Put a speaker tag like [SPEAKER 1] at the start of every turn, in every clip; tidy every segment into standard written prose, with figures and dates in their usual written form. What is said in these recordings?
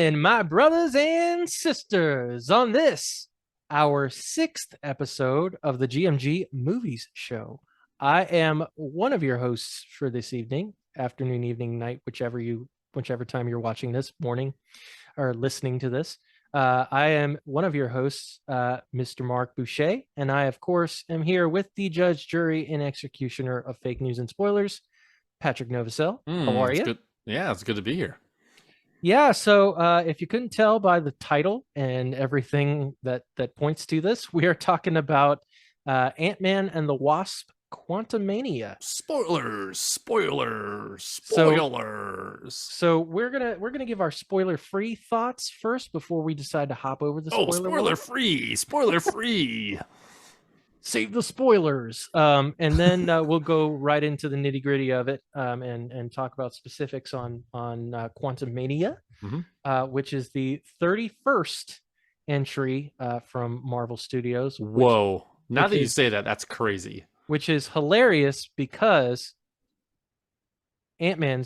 [SPEAKER 1] gentlemen, my brothers and sisters, on this, our sixth episode of the GMG Movies Show. I am one of your hosts for this evening, afternoon, evening, night, whichever time you're watching this, morning, or listening to this. I am one of your hosts, Mr. Marc Boucher, and I, of course, am here with the judge, jury, and executioner of fake news and spoilers, Patrick Novosel. How are you?
[SPEAKER 2] Good. Yeah, it's good to be here.
[SPEAKER 1] Yeah, so if you couldn't tell by the title and everything that points to this, we are talking about Ant-Man and the Wasp: Quantumania.
[SPEAKER 2] Spoilers.
[SPEAKER 1] So we're gonna give our spoiler-free thoughts first before we decide to hop over the spoiler world.
[SPEAKER 2] Spoiler free.
[SPEAKER 1] Save the spoilers, and then we'll go right into the nitty-gritty of it, and talk about specifics on Quantumania, which is the 31st entry from Marvel Studios.
[SPEAKER 2] Whoa! Now that you say that, that's crazy.
[SPEAKER 1] Which is hilarious because Ant-Man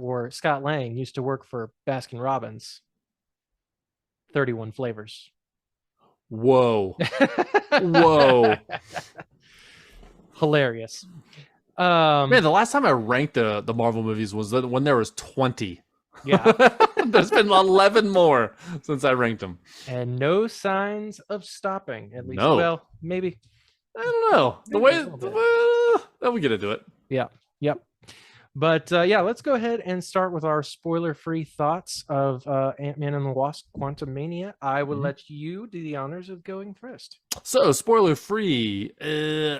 [SPEAKER 1] or Scott Lang used to work for Baskin Robbins. 31 flavors.
[SPEAKER 2] Whoa.
[SPEAKER 1] Hilarious.
[SPEAKER 2] Man, the last time I ranked the Marvel movies was when there was 20.
[SPEAKER 1] Yeah.
[SPEAKER 2] There's been 11 more since I ranked them.
[SPEAKER 1] And no signs of stopping, at least.
[SPEAKER 2] No.
[SPEAKER 1] Well, maybe.
[SPEAKER 2] I don't know. The way we get into it.
[SPEAKER 1] Yeah. Yep. But let's go ahead and start with our spoiler-free thoughts of Ant-Man and the Wasp: Quantumania. I will let you do the honors of going first.
[SPEAKER 2] So, spoiler-free,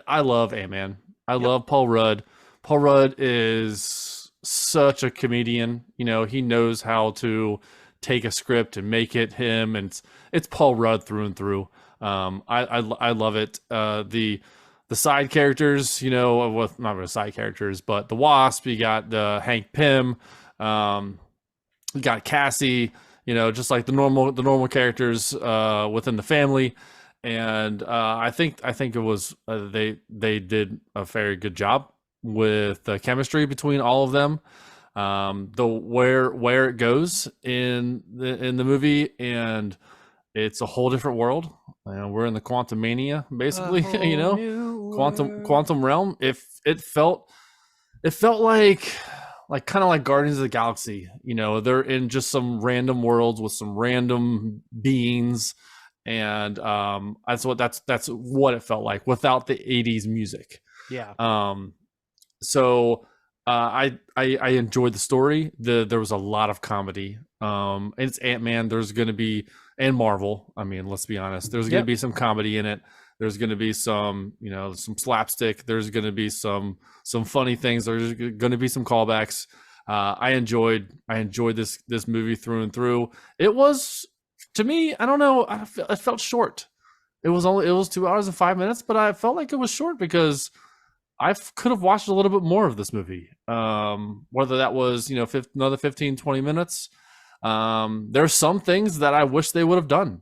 [SPEAKER 2] I love Ant-Man. I love Paul Rudd. Paul Rudd is such a comedian. You know, he knows how to take a script and make it him, and it's Paul Rudd through and through. I love it. The side characters, you know, with not really side characters, but the Wasp, you got Hank Pym, you got Cassie, you know, just like the normal characters within the family. And I think it was they did a very good job with the chemistry between all of them. Where it goes in the movie, and it's a whole different world. We're in the Quantumania, basically. You know, quantum realm. If it felt like kind of like Guardians of the Galaxy. You know, they're in just some random worlds with some random beings, and that's what it felt like without the '80s music.
[SPEAKER 1] Yeah.
[SPEAKER 2] So I enjoyed the story. There was a lot of comedy. It's Ant-Man. There's going to be, and Marvel. I mean, let's be honest. There's going to be some comedy in it. There's going to be some, you know, some slapstick. There's going to be some funny things. There's going to be some callbacks. I enjoyed this movie through and through. It was, to me, I don't know. I felt short. It was 2 hours and 5 minutes, but I felt like it was short because I could have watched a little bit more of this movie. Whether that was, you know, another 15, 20 minutes. There's some things that I wish they would have done.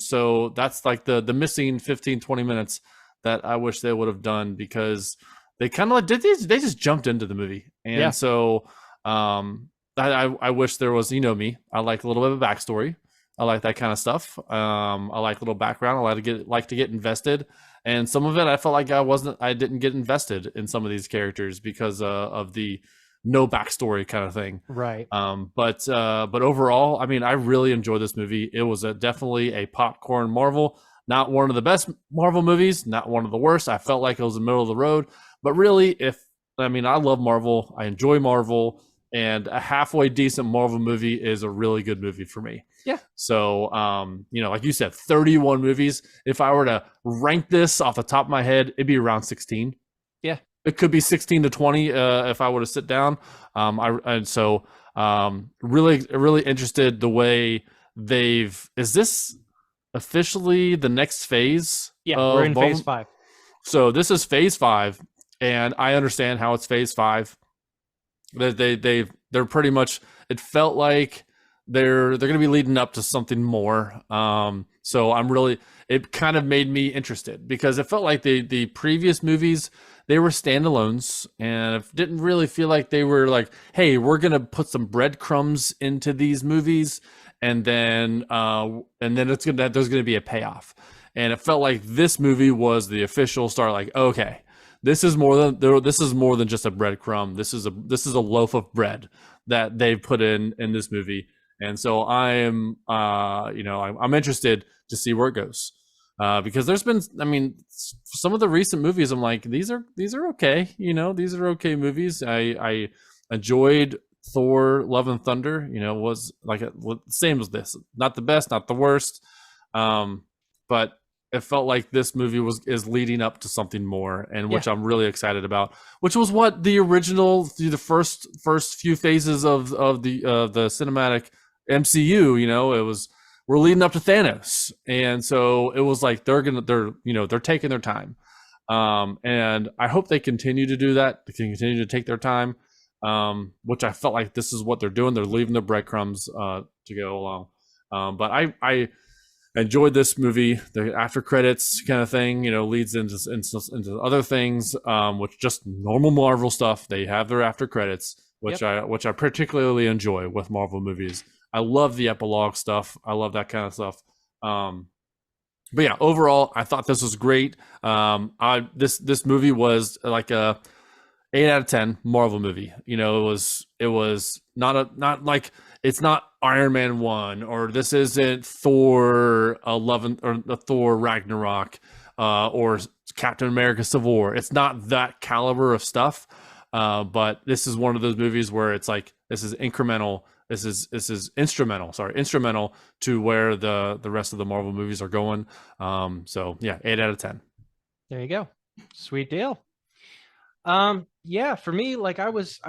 [SPEAKER 2] So that's like the missing 15, 20 minutes that I wish they would have done, because they kind of like they just jumped into the movie. And so I wish there was, you know me, I like a little bit of a backstory. I like that kind of stuff. I like a little background. I like to get invested. And some of it, I felt like I didn't get invested in some of these characters because of the no backstory kind of thing.
[SPEAKER 1] Right.
[SPEAKER 2] But overall, I mean, I really enjoyed this movie. It was definitely a popcorn Marvel. Not one of the best Marvel movies, not one of the worst. I felt like it was the middle of the road. But really, I love Marvel. I enjoy Marvel. And a halfway decent Marvel movie is a really good movie for me.
[SPEAKER 1] Yeah.
[SPEAKER 2] So, you know, like you said, 31 movies. If I were to rank this off the top of my head, it'd be around 16.
[SPEAKER 1] Yeah.
[SPEAKER 2] It could be 16 to 20 if I were to sit down. Really interested the way is this officially the next phase?
[SPEAKER 1] Yeah, we're in phase 5.
[SPEAKER 2] So this is phase 5, and I understand how it's phase 5. They're pretty much, it felt like they're going to be leading up to something more. So I'm really, it kind of made me interested because it felt like the previous movies, they were standalones and it didn't really feel like they were like, hey, we're going to put some breadcrumbs into these movies and then there's going to be a payoff. And it felt like this movie was the official start, like, okay, this is more than just a breadcrumb. This is a loaf of bread that they've put in this movie. And so I am, I'm interested to see where it goes, because there's been, I mean, some of the recent movies, I'm like, these are okay, these are okay movies. I enjoyed Thor: Love and Thunder. Was like same as this, not the best, not the worst, but it felt like this movie is leading up to something more, and which I'm really excited about. Which was what the the first few phases of the cinematic MCU. It was, we're leading up to Thanos, and so it was like they're taking their time, and I hope they continue to do that. They can continue to take their time, which I felt like this is what they're doing. They're leaving the breadcrumbs to go along, but I enjoyed this movie. The after credits kind of thing, leads into other things, which just normal Marvel stuff. They have their after credits, which I particularly enjoy with Marvel movies. I love the epilogue stuff. I love that kind of stuff. But yeah, overall, I thought this was great. This movie was like a 8 out of 10 Marvel movie. It was not like, it's not Iron Man 1, or this isn't Thor 11 or the Thor Ragnarok, or Captain America Civil War. It's not that caliber of stuff. But this is one of those movies where it's like, this is incremental. This is instrumental to where the rest of the Marvel movies are going. So yeah, 8 out of 10.
[SPEAKER 1] There you go. Sweet deal. Yeah, for me, like I was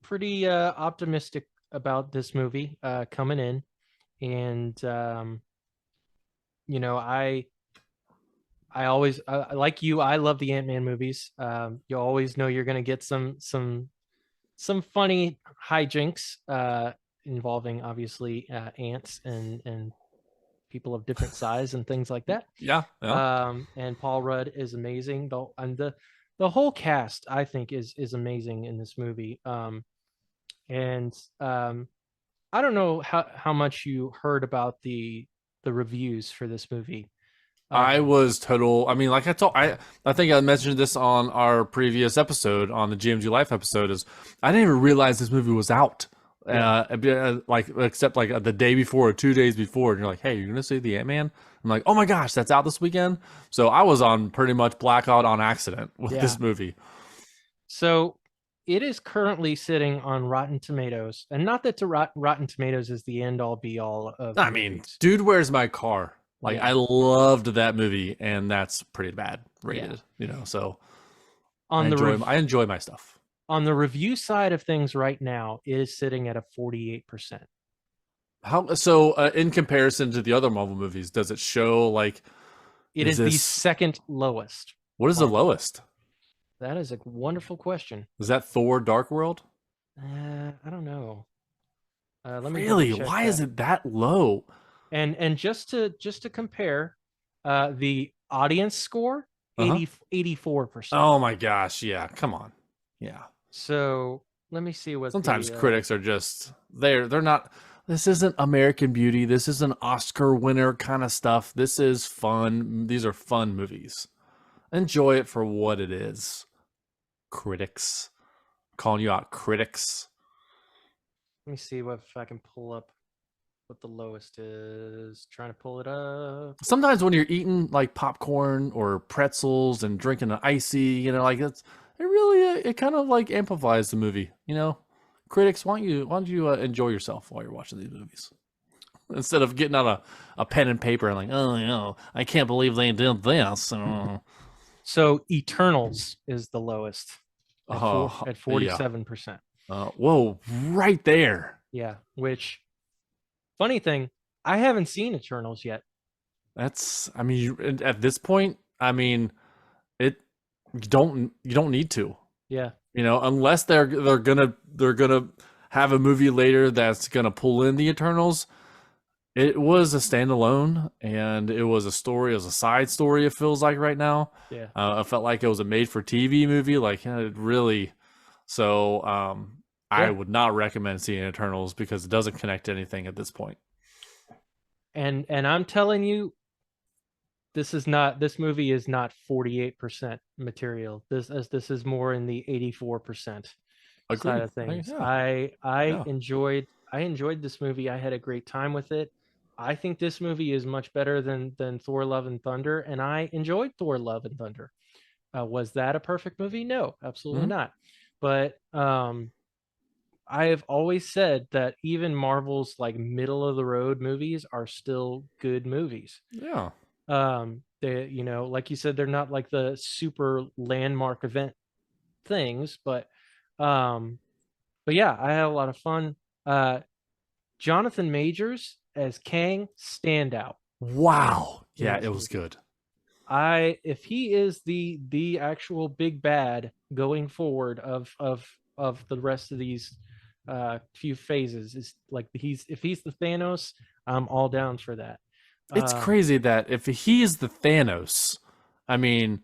[SPEAKER 1] pretty optimistic about this movie coming in, and I always like you. I love the Ant-Man movies. You always know you're gonna get some funny hijinks involving obviously ants and people of different size and things like that.
[SPEAKER 2] Yeah.
[SPEAKER 1] And Paul Rudd is amazing. The whole cast, I think, is amazing in this movie. I don't know how much you heard about the reviews for this movie.
[SPEAKER 2] I was total. I mean, like I think I mentioned this on our previous episode, on the GMG Life episode, is I didn't even realize this movie was out. Like, except like the day before or 2 days before, and you're like, hey, you're gonna see the Ant-Man? I'm like, oh my gosh, that's out this weekend. So I was on pretty much blackout on accident with this movie.
[SPEAKER 1] So it is currently sitting on Rotten Tomatoes, and not that Rotten Tomatoes is the end all be all of.
[SPEAKER 2] I mean, Dude, Where's My Car? Like, I loved that movie, and that's pretty bad rated. So I enjoy my stuff.
[SPEAKER 1] On the review side of things right now, it is sitting at a 48%.
[SPEAKER 2] In comparison to the other Marvel movies, does it show like
[SPEAKER 1] it is the second lowest?
[SPEAKER 2] What is the lowest?
[SPEAKER 1] That is a wonderful question.
[SPEAKER 2] Is that Thor: Dark World?
[SPEAKER 1] I don't know.
[SPEAKER 2] Let me really. Why is it that low?
[SPEAKER 1] And just to compare, the audience score 84%.
[SPEAKER 2] Oh my gosh! Yeah, come on. Yeah.
[SPEAKER 1] So let me see what.
[SPEAKER 2] Sometimes critics are just they're not. This isn't American Beauty. This isn't Oscar winner kind of stuff. This is fun. These are fun movies. Enjoy it for what it is. Critics. I'm calling you out, critics.
[SPEAKER 1] Let me see if I can pull up what the lowest is. Trying to pull it up.
[SPEAKER 2] Sometimes when you're eating like popcorn or pretzels and drinking an icy, like it really it kind of like amplifies the movie. Critics, why don't you enjoy yourself while you're watching these movies, instead of getting out a pen and paper and like, oh, I can't believe they did this.
[SPEAKER 1] So Eternals is the lowest at 47%.
[SPEAKER 2] Whoa, right there.
[SPEAKER 1] Yeah, which, funny thing, I haven't seen Eternals yet.
[SPEAKER 2] That's, I mean, at this point, I mean, you don't need to.
[SPEAKER 1] Yeah.
[SPEAKER 2] Unless they're gonna have a movie later that's gonna pull in the Eternals. It was a standalone, and it was a story, it was a side story. It feels like right now.
[SPEAKER 1] Yeah.
[SPEAKER 2] I felt like it was a made-for-TV movie. Like it really. So I
[SPEAKER 1] Yeah.
[SPEAKER 2] would not recommend seeing Eternals because it doesn't connect to anything at this point.
[SPEAKER 1] And I'm telling you, this movie is not 48% material. This is more in the 84% side
[SPEAKER 2] Agree.
[SPEAKER 1] of things.
[SPEAKER 2] Yeah.
[SPEAKER 1] I
[SPEAKER 2] Yeah.
[SPEAKER 1] enjoyed this movie. I had a great time with it. I think this movie is much better than Thor: Love and Thunder, and I enjoyed Thor: Love and Thunder. Was that a perfect movie? No, absolutely
[SPEAKER 2] Mhm.
[SPEAKER 1] not. But I have always said that even Marvel's like middle of the road movies are still good movies.
[SPEAKER 2] Yeah.
[SPEAKER 1] They, like you said, they're not like the super landmark event things, um, but yeah, I had a lot of fun. Jonathan Majors as Kang, standout
[SPEAKER 2] Wow.
[SPEAKER 1] in
[SPEAKER 2] Yeah,
[SPEAKER 1] this
[SPEAKER 2] it was
[SPEAKER 1] movie.
[SPEAKER 2] good.
[SPEAKER 1] If he is the actual big bad going forward of the rest of these few phases, is like if he's the Thanos, I'm all down for that.
[SPEAKER 2] It's
[SPEAKER 1] Um,
[SPEAKER 2] crazy that if he's the Thanos, I mean,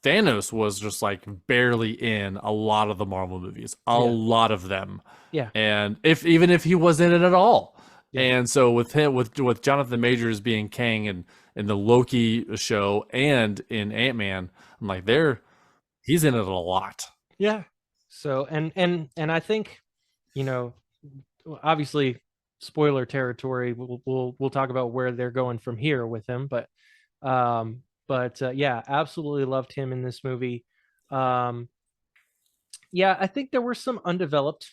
[SPEAKER 2] Thanos was just like barely in a lot of the Marvel movies, a
[SPEAKER 1] yeah,
[SPEAKER 2] lot of them,
[SPEAKER 1] yeah,
[SPEAKER 2] and if even if he wasn't in it at all.
[SPEAKER 1] yeah,
[SPEAKER 2] And so with him, with Jonathan Majors being Kang and in the Loki show and in Ant-Man, I'm like, he's in it a lot.
[SPEAKER 1] yeah. So and I think, you know, obviously spoiler territory. We'll talk about where they're going from here with him, but yeah, absolutely loved him in this movie. Um, yeah, I think there were some underdeveloped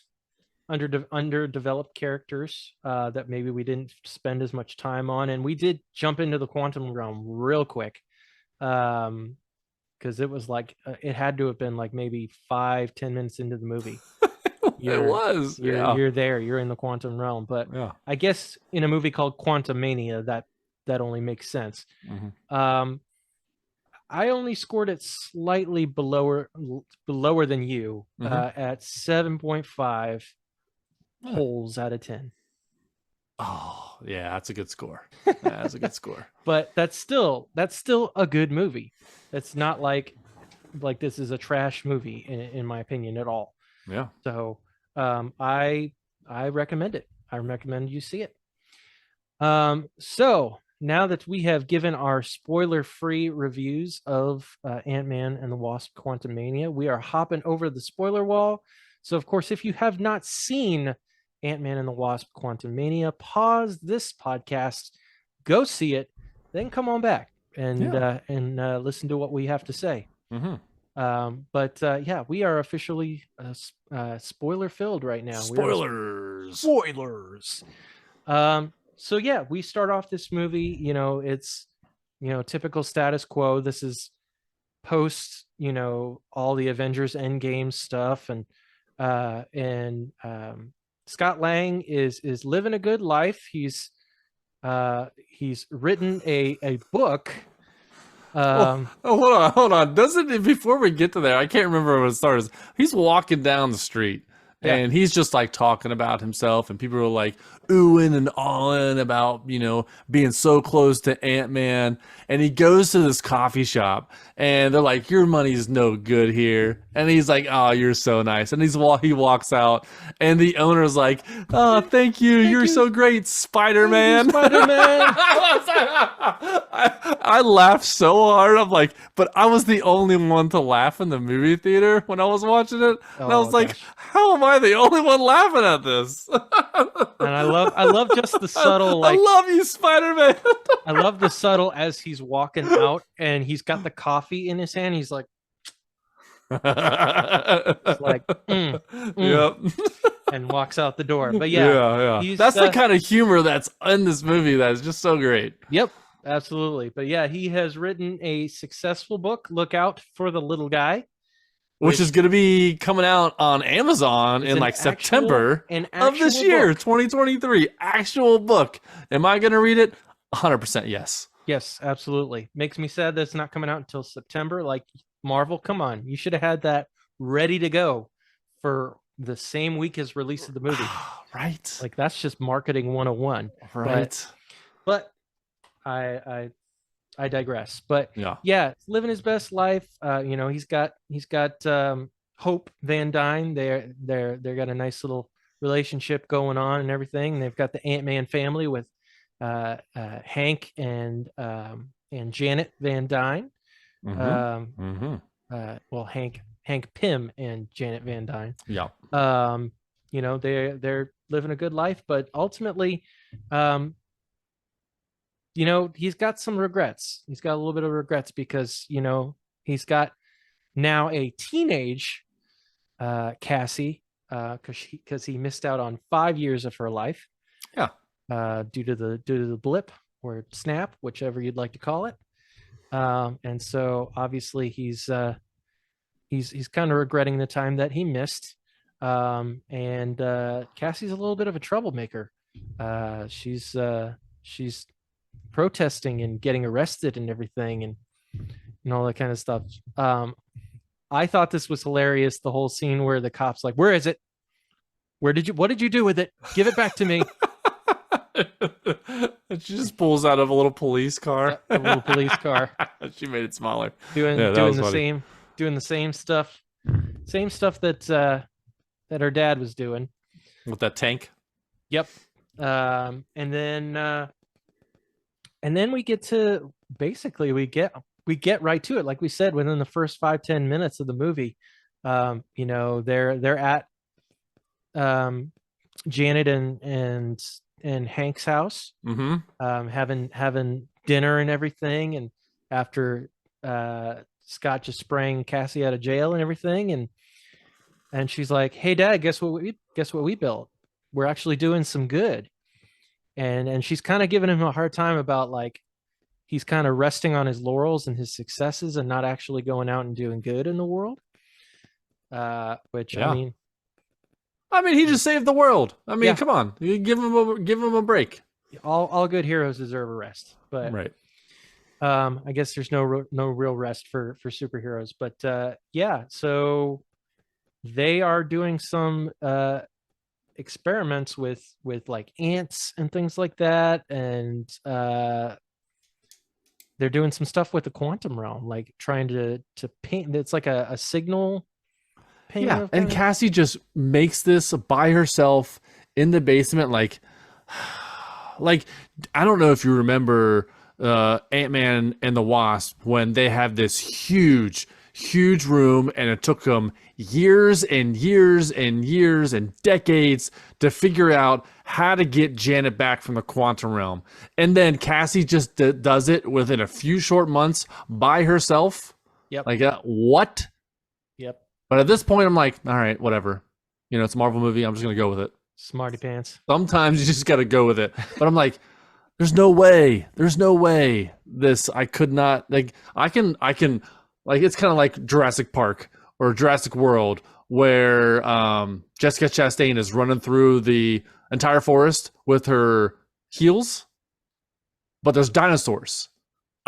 [SPEAKER 1] characters that maybe we didn't spend as much time on, and we did jump into the quantum realm real quick, because it was like it had to have been like maybe 5-10 minutes into the movie.
[SPEAKER 2] It
[SPEAKER 1] you're
[SPEAKER 2] was,
[SPEAKER 1] you're
[SPEAKER 2] yeah,
[SPEAKER 1] you're there, you're in the quantum realm. But
[SPEAKER 2] yeah.
[SPEAKER 1] I guess in a movie called Quantumania, that only makes sense.
[SPEAKER 2] Hmm.
[SPEAKER 1] um I only scored it slightly belower than you,
[SPEAKER 2] Hmm.
[SPEAKER 1] at 7.5
[SPEAKER 2] Yeah.
[SPEAKER 1] holes out of 10.
[SPEAKER 2] Oh, yeah, that's a good score. Yeah, that's a good score.
[SPEAKER 1] But that's still a good movie. It's not like this is a trash movie in my opinion at all.
[SPEAKER 2] Yeah.
[SPEAKER 1] So I recommend it. I recommend you see it. So now that we have given our spoiler-free reviews of Ant-Man and the Wasp: Quantumania, we are hopping over the spoiler wall. So, of course, if you have not seen Ant-Man and the Wasp: Quantumania, pause this podcast, go see it, then come on back and
[SPEAKER 2] Yeah.
[SPEAKER 1] listen to what we have to say.
[SPEAKER 2] Hmm.
[SPEAKER 1] But yeah, we are officially spoiler filled right now.
[SPEAKER 2] Spoilers.
[SPEAKER 1] Spoilers. So yeah, we start off this movie, it's typical status quo. This is post, all the Avengers Endgame stuff, and Scott Lang is living a good life. He's written a book.
[SPEAKER 2] Oh, hold on. Doesn't it, before we get to there, I can't remember when it starts. He's walking down the street
[SPEAKER 1] Yeah.
[SPEAKER 2] and he's just like talking about himself, and people are like oohing and awing about, being so close to Ant-Man. And he goes to this coffee shop and they're like, your money's no good here. And he's like, oh, you're so nice. And he walks out and the owner's like, oh, thank you.
[SPEAKER 1] Thank
[SPEAKER 2] You're
[SPEAKER 1] you.
[SPEAKER 2] so great, Spider-Man.
[SPEAKER 1] Spider-Man.
[SPEAKER 2] I laughed so hard. I'm like, but I was the only one to laugh in the movie theater when I was watching it. And I
[SPEAKER 1] Oh
[SPEAKER 2] was like,
[SPEAKER 1] gosh.
[SPEAKER 2] how am I the only one laughing at this?
[SPEAKER 1] And I love just the subtle,
[SPEAKER 2] I
[SPEAKER 1] like,
[SPEAKER 2] love you, Spider-Man.
[SPEAKER 1] I love the subtle as he's walking out and he's got the coffee in his hand. He's like, it's like, mm,
[SPEAKER 2] Yep.
[SPEAKER 1] and walks out the door. But yeah,
[SPEAKER 2] Yeah, yeah.
[SPEAKER 1] he's
[SPEAKER 2] That's the kind of humor that's in this movie that is just so great.
[SPEAKER 1] yep, absolutely. But yeah, he has written a successful book. Look out for the little guy,
[SPEAKER 2] Which is
[SPEAKER 1] which
[SPEAKER 2] going to be coming out on Amazon
[SPEAKER 1] is
[SPEAKER 2] in like September
[SPEAKER 1] an
[SPEAKER 2] of this
[SPEAKER 1] actual
[SPEAKER 2] year,
[SPEAKER 1] book.
[SPEAKER 2] 2023. Actual book. Am I going to read it? 100% yes.
[SPEAKER 1] Yes, absolutely. Makes me sad that it's not coming out until September. Like, Marvel, come on, you should have had that ready to go for the same week as release of the movie.
[SPEAKER 2] Right.
[SPEAKER 1] Like that's just marketing 101.
[SPEAKER 2] Right.
[SPEAKER 1] But I digress. But
[SPEAKER 2] Yeah.
[SPEAKER 1] yeah, living his best life. You know, he's got Hope Van Dyne. They got a nice little relationship going on and everything. They've got the Ant-Man family with Hank and Janet Van Dyne. Well, Hank Pym and Janet Van Dyne.
[SPEAKER 2] Yeah.
[SPEAKER 1] You know, they're living a good life, but ultimately, you know, he's got some regrets. He's got a little bit of regrets because, you know, he's got now a teenage Cassie, because he missed out on 5 years of her life.
[SPEAKER 2] Yeah.
[SPEAKER 1] Due to the blip or snap, whichever you'd like to call it. And so obviously he's kind of regretting the time that he missed. And Cassie's a little bit of a troublemaker. She's protesting and getting arrested and everything and all that kind of stuff. I thought this was hilarious, the whole scene where the cop's like, where is it? What did you do with it? Give it back to me.
[SPEAKER 2] She just pulls out of a little police car.
[SPEAKER 1] A little police car.
[SPEAKER 2] She made it smaller.
[SPEAKER 1] Doing the same stuff that her dad was doing
[SPEAKER 2] with that tank.
[SPEAKER 1] Yep. And then we get to basically we get right to it. Like we said, within the first 5-10 minutes of the movie, you know, they're at Janet and Hank's house, having dinner and everything. And after Scott just sprang Cassie out of jail and everything, and she's like, "Hey, Dad, guess what we built? We're actually doing some good." And she's kind of giving him a hard time about like he's kind of resting on his laurels and his successes and not actually going out and doing good in the world. Which yeah.
[SPEAKER 2] I mean, he just saved the world. I mean, come on, you give him a break.
[SPEAKER 1] All good heroes deserve a rest, but
[SPEAKER 2] right.
[SPEAKER 1] I guess there's no real rest for superheroes. But yeah, so they are doing some experiments with like ants and things like that, and they're doing some stuff with the quantum realm, like trying to paint. It's like a signal.
[SPEAKER 2] Yeah, and Cassie just makes this by herself in the basement. Like I don't know if you remember Ant-Man and the Wasp when they have this huge room, and it took them years and years and years and decades to figure out how to get Janet back from the quantum realm. And then Cassie just does it within a few short months by herself.
[SPEAKER 1] Yep.
[SPEAKER 2] Like, what?
[SPEAKER 1] Yep.
[SPEAKER 2] But at this point, I'm like, all right, whatever. You know, it's a Marvel movie. I'm just going to go with it.
[SPEAKER 1] Smarty pants.
[SPEAKER 2] Sometimes you just got to go with it. But I'm like, there's no way I could not, like, I can, like, it's kind of like Jurassic Park or Jurassic World where Jessica Chastain is running through the entire forest with her heels, but there's dinosaurs.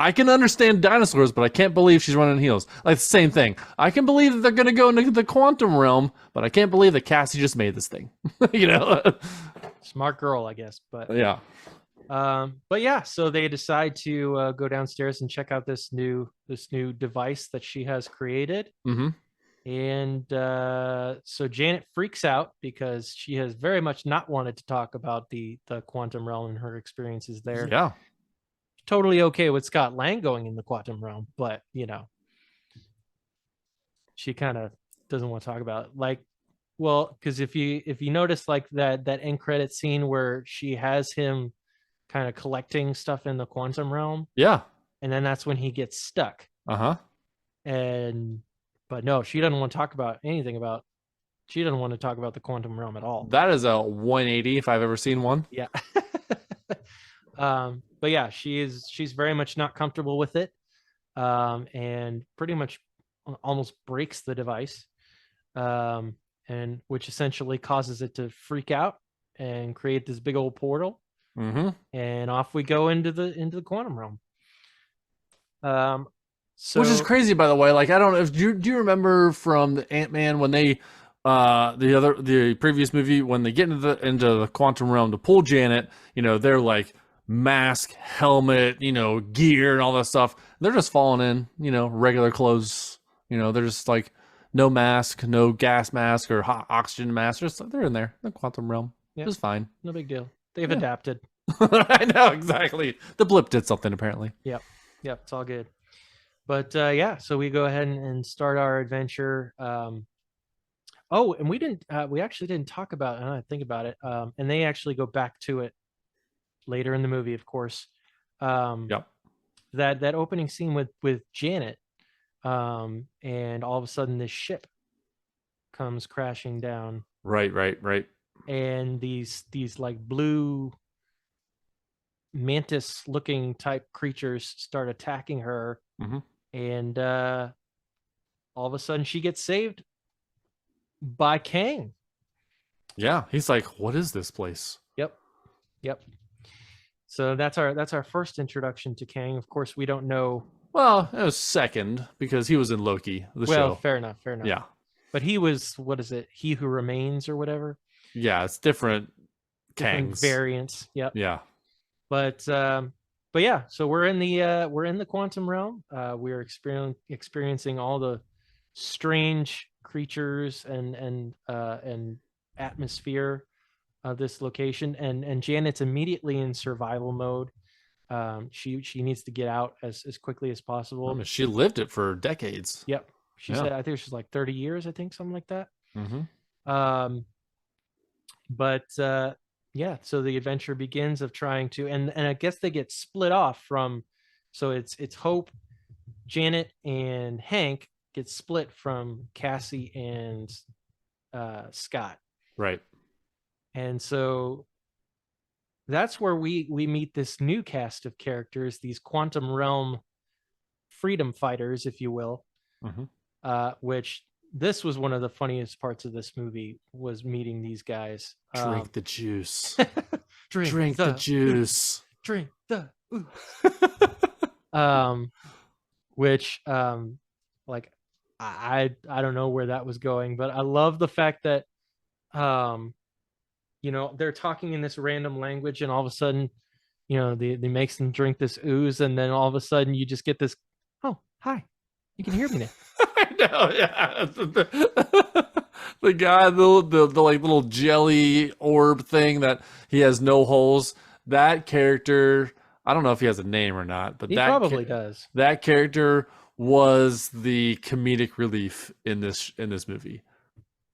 [SPEAKER 2] I can understand dinosaurs, but I can't believe she's running heels. Like the same thing. I can believe that they're going to go into the quantum realm, but I can't believe that Cassie just made this thing. You know,
[SPEAKER 1] smart girl, I guess. But
[SPEAKER 2] yeah.
[SPEAKER 1] But yeah, so they decide to go downstairs and check out this new device that she has created. And so Janet freaks out because she has very much not wanted to talk about the quantum realm and her experiences there.
[SPEAKER 2] Yeah.
[SPEAKER 1] Totally okay with Scott Lang going in the quantum realm, but you know, she kind of doesn't want to talk about it. Like, well, because if you notice like that end credit scene where she has him kind of collecting stuff in the quantum realm,
[SPEAKER 2] yeah,
[SPEAKER 1] and then that's when he gets stuck. But no, she doesn't want to talk about anything about. She doesn't want to talk about the quantum realm at all.
[SPEAKER 2] That is a 180 if I've ever seen one.
[SPEAKER 1] Yeah. But yeah, she's very much not comfortable with it, and pretty much almost breaks the device, and which essentially causes it to freak out and create this big old portal, and off we go into the quantum realm. So,
[SPEAKER 2] which is crazy, by the way. Like, I don't know if do you remember from the Ant-Man when they the previous movie, when they get into the quantum realm to pull Janet, they're like mask, helmet, gear and all that stuff. They're just falling in, regular clothes. They're just like no mask, no gas mask or hot oxygen mask. They're in there, the quantum realm.
[SPEAKER 1] Yeah.
[SPEAKER 2] It's fine.
[SPEAKER 1] No big deal. They've adapted.
[SPEAKER 2] I know, exactly. The blip did something apparently.
[SPEAKER 1] Yep, it's all good. But so we go ahead and start our adventure. Oh, and we actually didn't talk about it. I think about it. And they actually go back to it later in the movie, of course.
[SPEAKER 2] Yep.
[SPEAKER 1] That opening scene with Janet, and all of a sudden this ship comes crashing down.
[SPEAKER 2] Right.
[SPEAKER 1] And these like blue mantis looking type creatures start attacking her.
[SPEAKER 2] Mm-hmm.
[SPEAKER 1] And all of a sudden she gets saved by Kang.
[SPEAKER 2] Yeah, he's like, what is this place?
[SPEAKER 1] Yep. So that's our first introduction to Kang. Of course, we don't know.
[SPEAKER 2] Well, it was second because he was in Loki, the show.
[SPEAKER 1] Fair enough.
[SPEAKER 2] Yeah.
[SPEAKER 1] But he was, what is it? He Who Remains or whatever.
[SPEAKER 2] Yeah, it's different Kangs.
[SPEAKER 1] Variants. Yep.
[SPEAKER 2] Yeah.
[SPEAKER 1] But yeah, so we're in the quantum realm. We're experiencing all the strange creatures and atmosphere of this location, and Janet's immediately in survival mode. She needs to get out as quickly as possible.
[SPEAKER 2] I mean, she lived it for decades.
[SPEAKER 1] Yep. She said, I think she's like 30 years, I think, something like that.
[SPEAKER 2] Mm-hmm.
[SPEAKER 1] But so the adventure begins of trying to, and I guess they get split off from, so it's Hope, Janet, and Hank get split from Cassie and Scott.
[SPEAKER 2] Right.
[SPEAKER 1] And so that's where we meet this new cast of characters, these quantum realm freedom fighters, if you will.
[SPEAKER 2] Mm-hmm.
[SPEAKER 1] Which this was one of the funniest parts of this movie, was meeting these guys.
[SPEAKER 2] Drink the juice.
[SPEAKER 1] Drink
[SPEAKER 2] the juice.
[SPEAKER 1] Drink the which like I don't know where that was going, but I love the fact that they're talking in this random language, and all of a sudden, they makes them drink this ooze, and then all of a sudden you just get this, oh, hi, you can hear me now.
[SPEAKER 2] I know, yeah. The guy, the like little jelly orb thing that he has no holes. That character, I don't know if he has a name or not, but
[SPEAKER 1] he probably does.
[SPEAKER 2] That character was the comedic relief in this movie.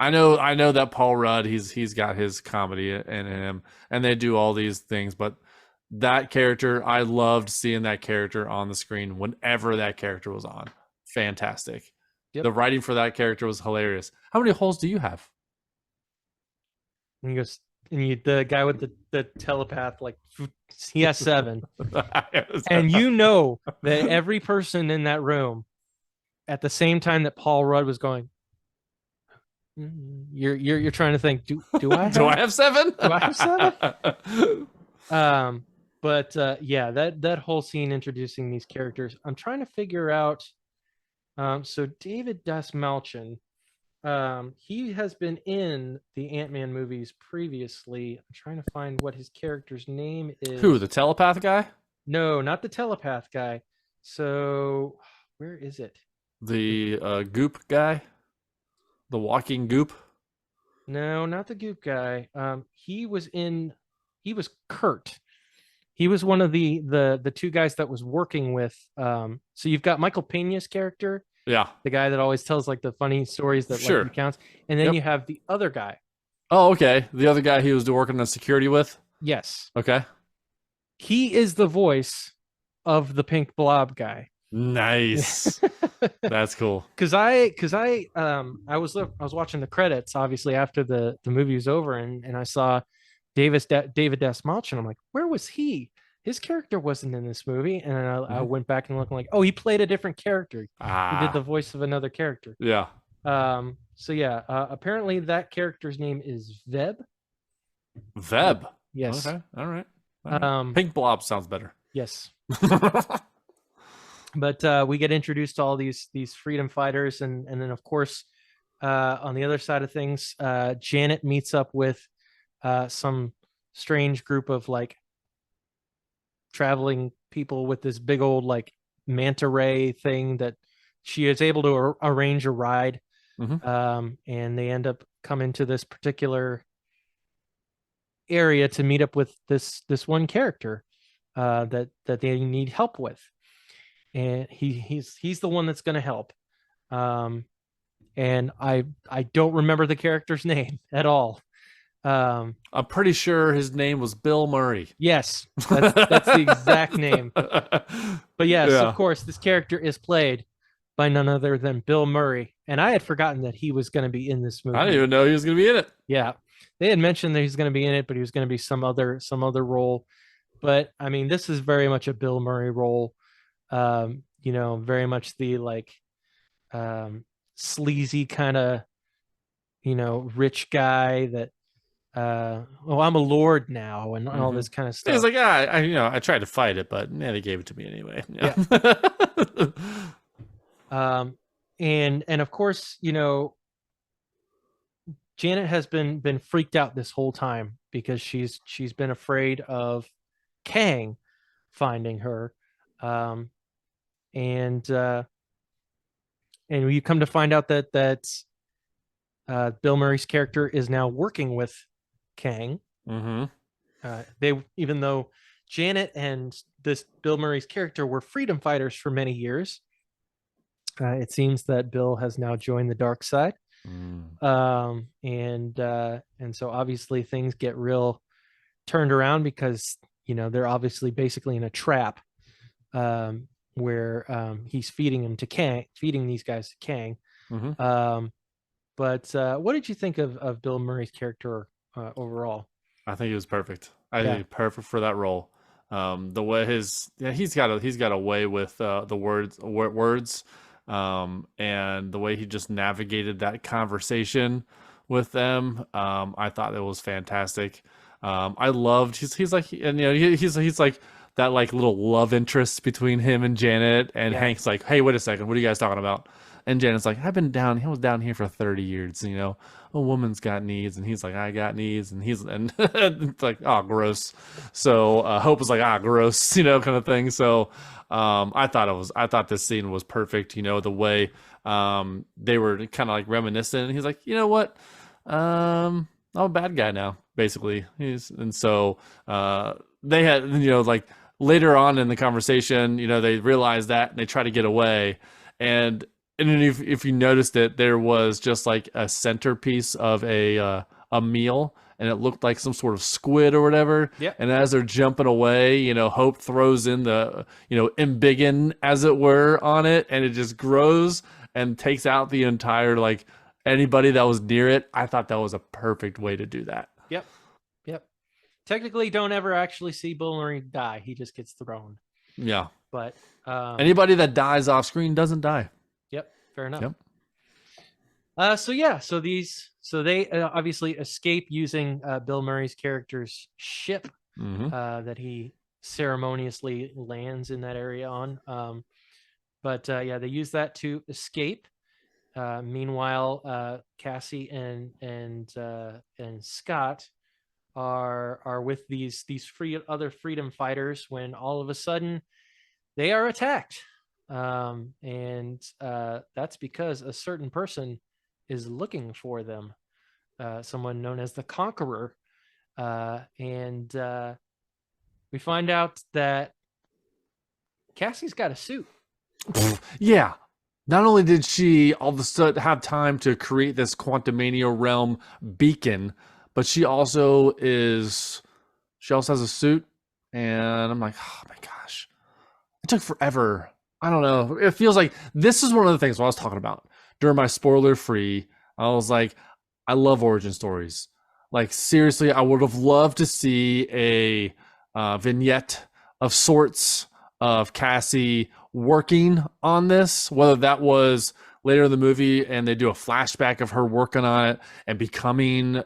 [SPEAKER 2] I know that Paul Rudd, he's got his comedy in him, and they do all these things, but that character, I loved seeing that character on the screen whenever that character was on. Fantastic. Yep. The writing for that character was hilarious. How many holes do you have?
[SPEAKER 1] And he goes, the guy with the telepath, like, he has 7. And that every person in that room, at the same time that Paul Rudd was going, you're trying to think, do I have,
[SPEAKER 2] do I have 7?
[SPEAKER 1] Do I have 7? But that whole scene introducing these characters, I'm trying to figure out. So David Dastmalchian, he has been in the Ant-Man movies previously. I'm trying to find what his character's name is.
[SPEAKER 2] Who, the telepath guy?
[SPEAKER 1] No, not the telepath guy. So where is it?
[SPEAKER 2] The goop guy? The walking goop?
[SPEAKER 1] No, not the goop guy. He was Kurt. He was one of the two guys that was working with. So you've got Michael Pena's character,
[SPEAKER 2] yeah,
[SPEAKER 1] the guy that always tells like the funny stories that like recounts, and then you have the other guy.
[SPEAKER 2] Oh, okay, the other guy he was working on security with.
[SPEAKER 1] Yes.
[SPEAKER 2] Okay.
[SPEAKER 1] He is the voice of the pink blob guy.
[SPEAKER 2] Nice. That's cool.
[SPEAKER 1] Because I was watching the credits obviously after the movie was over, and I saw David Dastmalchian. I'm like, where was he? His character wasn't in this movie. And I went back and looked, like, oh, he played a different character. He did the voice of another character.
[SPEAKER 2] Yeah.
[SPEAKER 1] Apparently that character's name is Veb.
[SPEAKER 2] Veb.
[SPEAKER 1] Yes.
[SPEAKER 2] Okay. All right. Pink blob sounds better.
[SPEAKER 1] Yes. But we get introduced to all these freedom fighters, and then of course on the other side of things, Janet meets up with some strange group of like traveling people with this big old like manta ray thing that she is able to arrange a ride.
[SPEAKER 2] Mm-hmm.
[SPEAKER 1] And they end up coming to this particular area to meet up with this one character that they need help with, and he's the one that's going to help. Um, and I don't remember the character's name at all.
[SPEAKER 2] I'm pretty sure his name was Bill Murray.
[SPEAKER 1] Yes, that's the exact name. But yes,
[SPEAKER 2] Yeah.
[SPEAKER 1] of course, this character is played by none other than Bill Murray, and I had forgotten that he was going to be in this movie.
[SPEAKER 2] I didn't even know he was going to be in it.
[SPEAKER 1] Yeah, they had mentioned that he's going to be in it, but he was going to be some other role. But I mean, this is very much a Bill Murray role. You know, very much the like sleazy kind of, you know, rich guy that oh, I'm a lord now, and all this kind of stuff.
[SPEAKER 2] He's like, I tried to fight it, but they gave it to me anyway.
[SPEAKER 1] Yeah. And of course, you know, Janet has been freaked out this whole time because she's been afraid of Kang finding her. And you come to find out that Bill Murray's character is now working with Kang. They, even though Janet and this Bill Murray's character were freedom fighters for many years, it seems that Bill has now joined the dark side. And so obviously things get real turned around because, you know, they're obviously basically in a trap where he's feeding these guys to Kang. But what did you think of Bill Murray's character overall?
[SPEAKER 2] I think he was perfect. I think he was perfect for that role. The way he's got a way with the words, and the way he just navigated that conversation with them. I thought it was fantastic. I loved he's like, and you know, he's like that like little love interest between him and Janet, and Hank's like, hey, wait a second, what are you guys talking about? And Janet's like, I was down here for 30 years, you know, a woman's got needs. And he's like, I got needs. And it's like, oh, gross. So Hope was like, gross, you know, kind of thing. So I thought this scene was perfect, you know, the way they were kind of like reminiscent. And he's like, you know what? I'm a bad guy now, basically. So they had, you know, like later on in the conversation, you know, they realized that and they try to get away. And then if you noticed it, there was just like a centerpiece of a meal, and it looked like some sort of squid or whatever.
[SPEAKER 1] Yep.
[SPEAKER 2] And as they're jumping away, you know, Hope throws in the, you know, embiggen, as it were, on it, and it just grows and takes out the entire, like, anybody that was near it. I thought that was a perfect way to do that.
[SPEAKER 1] Yep. Technically, don't ever actually see Bill Murray die. He just gets thrown.
[SPEAKER 2] Yeah.
[SPEAKER 1] But
[SPEAKER 2] anybody that dies off screen doesn't die.
[SPEAKER 1] Yep. Fair enough.
[SPEAKER 2] Yep.
[SPEAKER 1] So they obviously escape using Bill Murray's character's ship that he ceremoniously lands in that area on. But they use that to escape. Meanwhile, Cassie and Scott are with these other freedom fighters when all of a sudden they are attacked. And that's because a certain person is looking for them, someone known as the Conqueror. And we find out that Cassie's got a suit.
[SPEAKER 2] Yeah. Not only did she all of a sudden have time to create this Quantumania realm beacon, but she also has a suit. And I'm like, oh my gosh, it took forever. I don't know. It feels like this is one of the things I was talking about during my spoiler free. I was like, I love origin stories. Like, seriously, I would have loved to see a vignette of sorts of Cassie working on this, whether that was later in the movie and they do a flashback of her working on it and becoming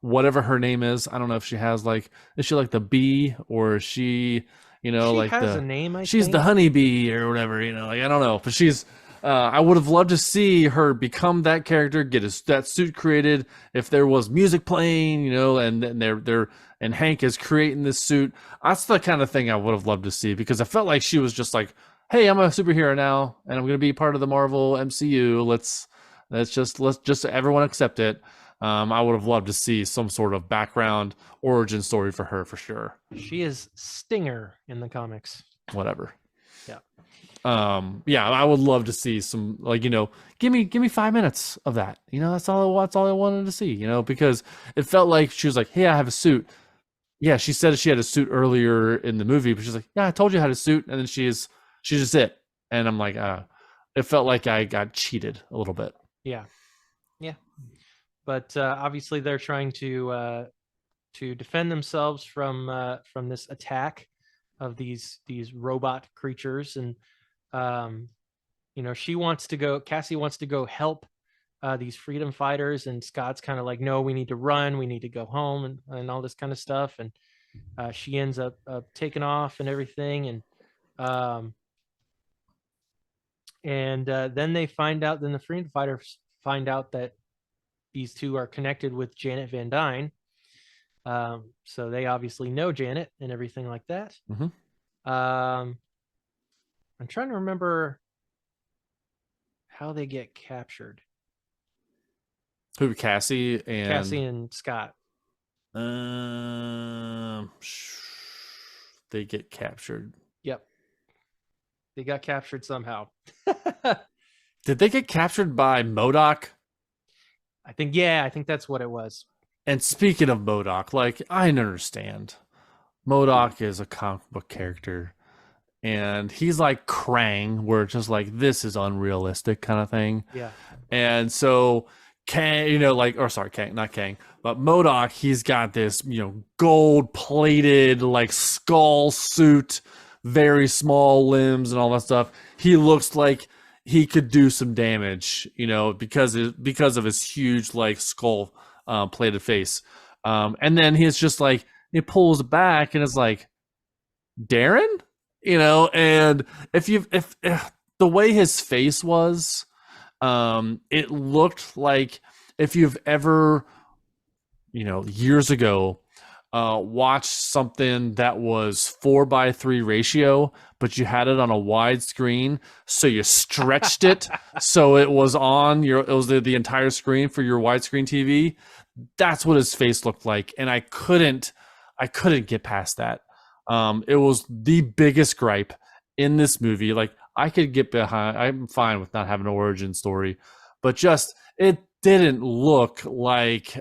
[SPEAKER 2] whatever her name is. I don't know if she has is she like the bee, or is she, you know,
[SPEAKER 1] she
[SPEAKER 2] like
[SPEAKER 1] has a name,
[SPEAKER 2] she's
[SPEAKER 1] think.
[SPEAKER 2] the honeybee or whatever, you know, like, I don't know, but she's I would have loved to see her become that character, get that suit created. If there was music playing, you know, and they're and Hank is creating this suit. That's the kind of thing I would have loved to see, because I felt like she was just like, "Hey, I'm a superhero now, and I'm going to be part of the Marvel MCU. Let's just everyone accept it." I would have loved to see some sort of background origin story for her, for sure.
[SPEAKER 1] She is Stinger in the comics.
[SPEAKER 2] Whatever.
[SPEAKER 1] Yeah.
[SPEAKER 2] Yeah, I would love to see some, like, you know, give me 5 minutes of that. You know, that's all I wanted to see, you know, because it felt like she was like, "Hey, I have a suit." Yeah, she said she had a suit earlier in the movie, but she's like, "Yeah, I told you I had a suit," and then she's just it. And I'm like, it felt like I got cheated a little bit.
[SPEAKER 1] Yeah. But obviously they're trying to defend themselves from this attack of these robot creatures. And you know, Cassie wants to go help these freedom fighters, and Scott's kind of like, "No, we need to run, we need to go home," and all this kind of stuff. And she ends up taking off and everything. And then then the freedom fighters find out that these two are connected with Janet Van Dyne. So they obviously know Janet and everything like that.
[SPEAKER 2] Mm-hmm.
[SPEAKER 1] I'm trying to remember how they get captured.
[SPEAKER 2] Who, Cassie
[SPEAKER 1] and Scott.
[SPEAKER 2] They get captured.
[SPEAKER 1] Yep. They got captured somehow.
[SPEAKER 2] Did they get captured by MODOK?
[SPEAKER 1] I think that's what it was.
[SPEAKER 2] And speaking of MODOK, like, I understand. MODOK is a comic book character, and he's like Krang, where it's just like, this is unrealistic kind of thing.
[SPEAKER 1] Yeah.
[SPEAKER 2] And so Kang, you know, like, or sorry, Kang, not Kang, but MODOK, he's got this, you know, gold plated, like, skull suit, very small limbs and all that stuff. He looks like he could do some damage, you know, because of his huge, like, skull plated face. And then he's just like, he pulls back and is like, "Darren?" You know, and if the way his face was, it looked like, if you've ever, you know, years ago, watched something that was 4:3 ratio, but you had it on a wide screen, so you stretched it so it was the entire screen for your widescreen TV. That's what his face looked like, and I couldn't get past that. It was the biggest gripe in this movie. Like, I could get behind, I'm fine with not having an origin story, but just, it didn't look like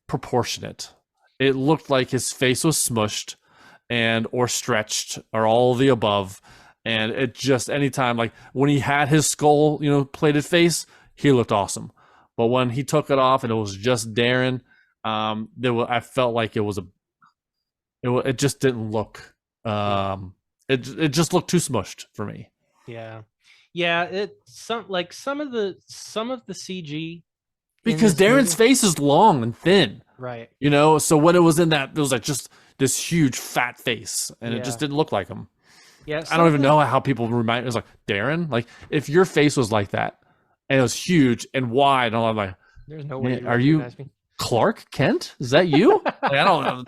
[SPEAKER 2] proportionate. It looked like his face was smushed or stretched, or all of the above. And it just, anytime, like, when he had his skull, you know, plated face, he looked awesome. But when he took it off and it was just Darren, I felt like it just didn't look, it just looked too smushed for me.
[SPEAKER 1] Yeah. Some of the CG,
[SPEAKER 2] because Darren's face is long and thin,
[SPEAKER 1] right?
[SPEAKER 2] You know, so when it was in that, it was like just this huge fat face, and it just didn't look like him.
[SPEAKER 1] Yeah,
[SPEAKER 2] I don't even know how people remind. It was like, Darren, like, if your face was like that and it was huge and wide, and I'm like,
[SPEAKER 1] there's no way.
[SPEAKER 2] Are you Clark Kent? Is that you? Like, I don't know.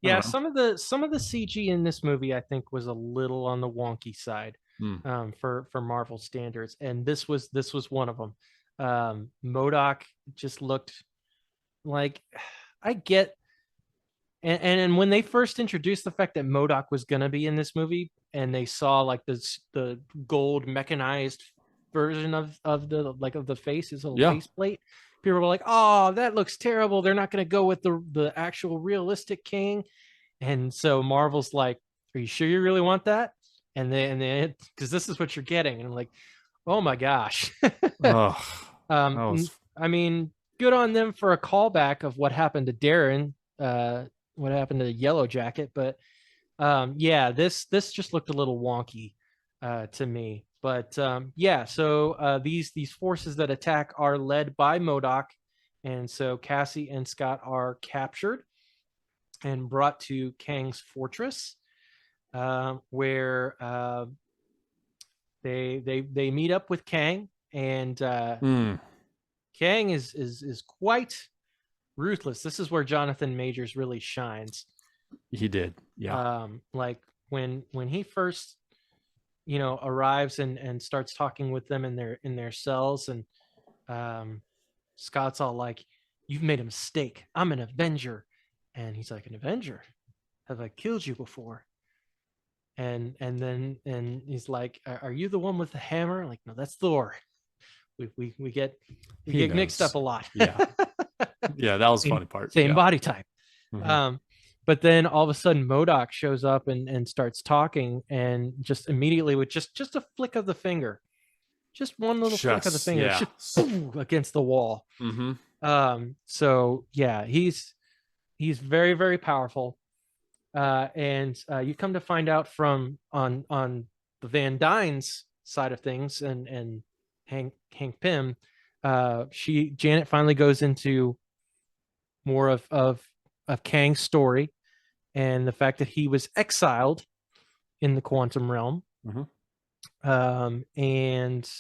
[SPEAKER 1] Yeah, some of the CG in this movie, I think, was a little on the wonky side, for Marvel standards, and this was one of them. MODOK just looked like, I get, and when they first introduced the fact that MODOK was gonna be in this movie, and they saw like the gold mechanized version of the face, his little face plate, people were like, "Oh, that looks terrible. They're not going to go with the actual realistic King." And so Marvel's like, "Are you sure you really want that?" And then because this is what you're getting, and I'm like, "Oh my gosh." I mean, good on them for a callback of what happened to Darren, what happened to the Yellow Jacket, but yeah, this just looked a little wonky to me. But yeah, so these forces that attack are led by MODOK, and so Cassie and Scott are captured and brought to Kang's fortress, where they meet up with Kang, and
[SPEAKER 2] Mm,
[SPEAKER 1] Kang is quite ruthless. This is where Jonathan Majors really shines.
[SPEAKER 2] he did. Yeah.
[SPEAKER 1] Like when he first, arrives and starts talking with them in their cells, and um, Scott's all like, "You've made a mistake. I'm an Avenger," and he's like, "An Avenger? Have I killed you before?" And he's like, "Are you the one with the hammer?" Like, "No, that's Thor." We get
[SPEAKER 2] He
[SPEAKER 1] mixed up
[SPEAKER 2] knows.
[SPEAKER 1] a lot.
[SPEAKER 2] Yeah. Yeah, that was the
[SPEAKER 1] same,
[SPEAKER 2] funny part.
[SPEAKER 1] same
[SPEAKER 2] Yeah.
[SPEAKER 1] body type.
[SPEAKER 2] Mhm.
[SPEAKER 1] Um, but then all of a sudden MODOK shows up and starts talking, and just immediately with just a flick of the finger, just one little flick of the finger,
[SPEAKER 2] Yeah.
[SPEAKER 1] just boom, against the wall.
[SPEAKER 2] Mm-hmm.
[SPEAKER 1] So yeah, he's very, very powerful. And you come to find out from on the Van Dyne's side of things, and Hank Pym, Janet finally goes into more of Kang's story, and the fact that he was exiled in the quantum realm,
[SPEAKER 2] Mm-hmm.
[SPEAKER 1] and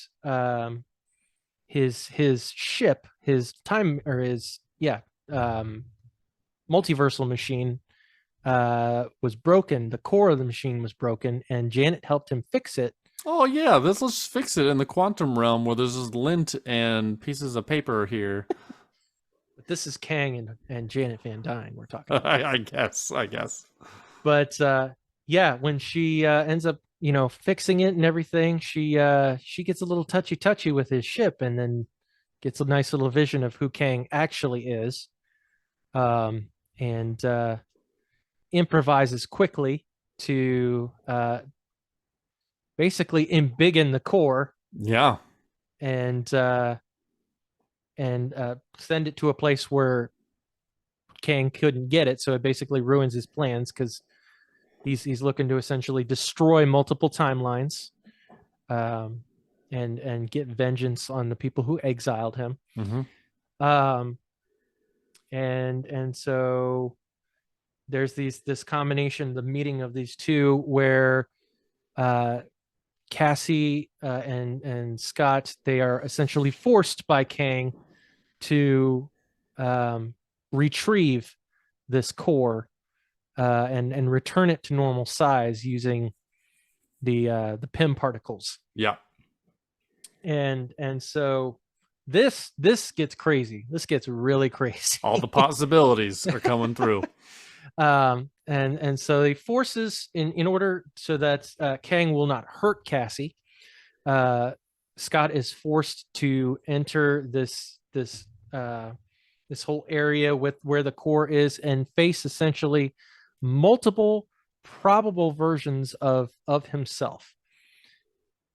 [SPEAKER 1] his ship, his time, or his um, multiversal machine was broken. The core of the machine was broken, and Janet helped him fix it.
[SPEAKER 2] Oh yeah, let's fix it in the quantum realm where there's just lint and pieces of paper here.
[SPEAKER 1] But this is Kang and Janet Van Dyne we're talking about.
[SPEAKER 2] I guess. I guess.
[SPEAKER 1] But yeah, when she ends up, fixing it and everything, she gets a little touchy with his ship, and then gets a nice little vision of who Kang actually is, and improvises quickly to basically embiggen the core,
[SPEAKER 2] Yeah.
[SPEAKER 1] and send it to a place where Kang couldn't get it. So it basically ruins his plans, because he's looking to essentially destroy multiple timelines, um, and get vengeance on the people who exiled him.
[SPEAKER 2] Mm-hmm.
[SPEAKER 1] Um, and so there's this combination, the meeting of these two, where uh, Cassie and Scott, they are essentially forced by Kang to retrieve this core, and return it to normal size using the Pym particles.
[SPEAKER 2] Yeah.
[SPEAKER 1] And so this gets crazy. This gets really crazy.
[SPEAKER 2] All the possibilities are coming through.
[SPEAKER 1] And so he forces, in order so that Kang will not hurt Cassie, Scott is forced to enter this whole area with where the core is, and face essentially multiple probable versions of himself.